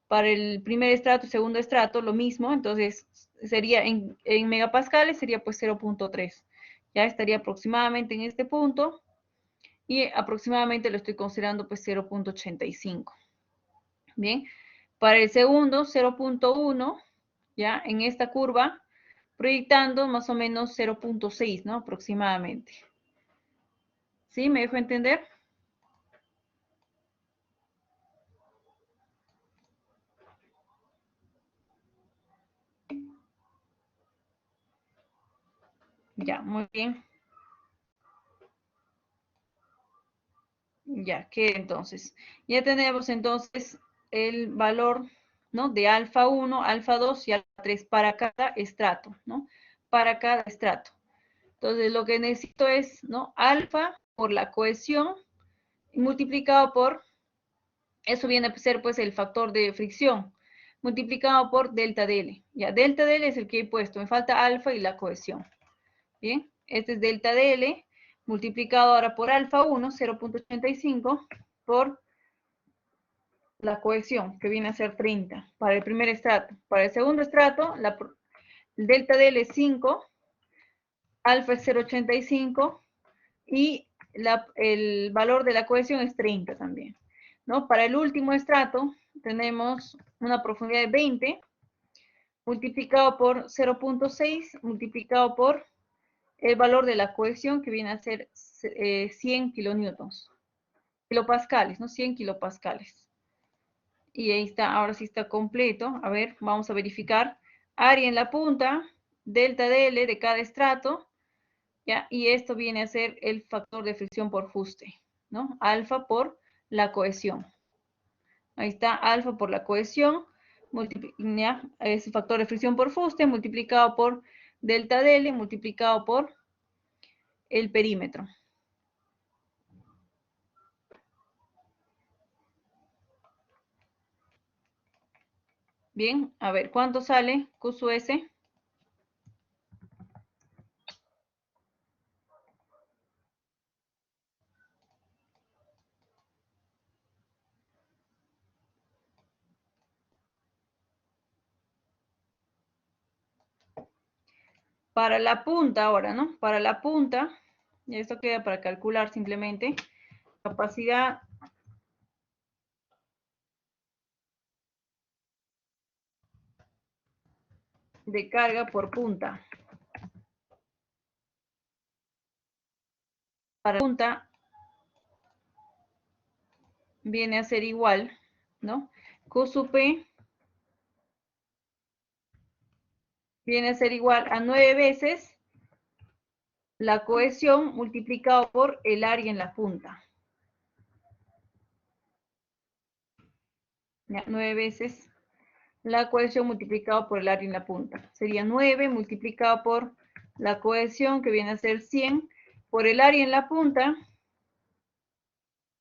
para el primer estrato, segundo estrato, lo mismo, entonces sería en megapascales, sería pues 0.3. Ya estaría aproximadamente en este punto y aproximadamente lo estoy considerando pues 0.85. Bien, para el segundo 0.1, ya en esta curva, proyectando más o menos 0.6, ¿no? Aproximadamente. ¿Sí? ¿Me dejo entender? Ya, muy bien. Ya, ¿qué entonces? Ya tenemos entonces el valor, ¿no? De alfa 1, alfa 2 y alfa 3 para cada estrato, ¿no? Para cada estrato. Entonces, lo que necesito es, ¿no? Alfa por la cohesión multiplicado por, eso viene a ser pues el factor de fricción, multiplicado por delta DL. Ya, delta DL es el que he puesto, me falta alfa y la cohesión. Bien, este es delta DL multiplicado ahora por alfa 1, 0.85, por la cohesión, que viene a ser 30, para el primer estrato. Para el segundo estrato, el delta DL es 5, alfa es 0.85 y el valor de la cohesión es 30 también, ¿no? Para el último estrato tenemos una profundidad de 20 multiplicado por 0.6 multiplicado por el valor de la cohesión, que viene a ser 100 kilonewtons, kilopascales, ¿no? 100 kilopascales. Y ahí está, ahora sí está completo. A ver, vamos a verificar. Área en la punta, delta DL de cada estrato, ¿ya? Y esto viene a ser el factor de fricción por fuste, ¿no? Alfa por la cohesión. Ahí está, alfa por la cohesión, ¿ya? Es el factor de fricción por fuste multiplicado por delta DL multiplicado por el perímetro. Bien, a ver, ¿cuánto sale Q sub S? Para la punta ahora, ¿no? Para la punta, y esto queda para calcular simplemente, capacidad de carga por punta. para la punta viene a ser igual, ¿no? Q sub P viene a ser igual a 9 veces la cohesión multiplicado por el área en la punta. Ya, 9 veces la cohesión multiplicado por el área en la punta. Sería 9 multiplicado por la cohesión, que viene a ser 100, por el área en la punta,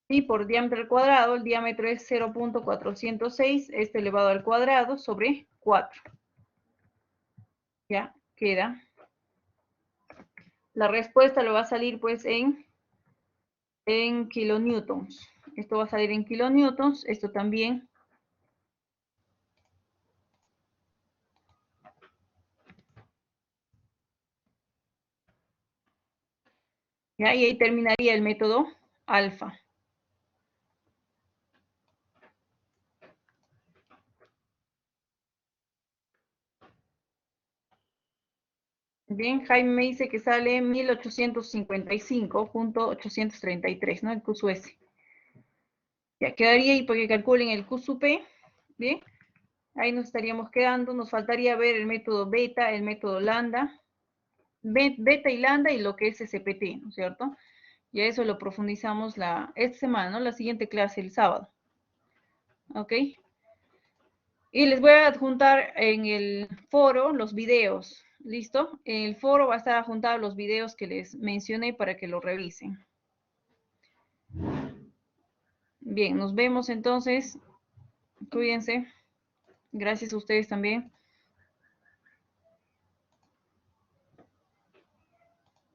y por diámetro al cuadrado. El diámetro es 0.406, esto elevado al cuadrado, sobre 4. Ya, queda. La respuesta le va a salir pues en kilonewtons. Esto va a salir en kilonewtons, esto también. ¿Ya? Y ahí terminaría el método alfa. Bien, Jaime me dice que sale 1855.833, ¿no? El Q sub S. Ya quedaría ahí porque calculen el Q sub P. Bien, ahí nos estaríamos quedando. Nos faltaría ver el método beta, el método lambda, beta y lambda, y lo que es SPT, ¿no es cierto? Y a eso lo profundizamos esta semana, ¿no? La siguiente clase, el sábado. ¿Ok? Y les voy a adjuntar en el foro los videos. ¿Listo? En el foro va a estar adjuntado los videos que les mencioné para que lo revisen. Bien, nos vemos entonces. Cuídense. Gracias a ustedes también.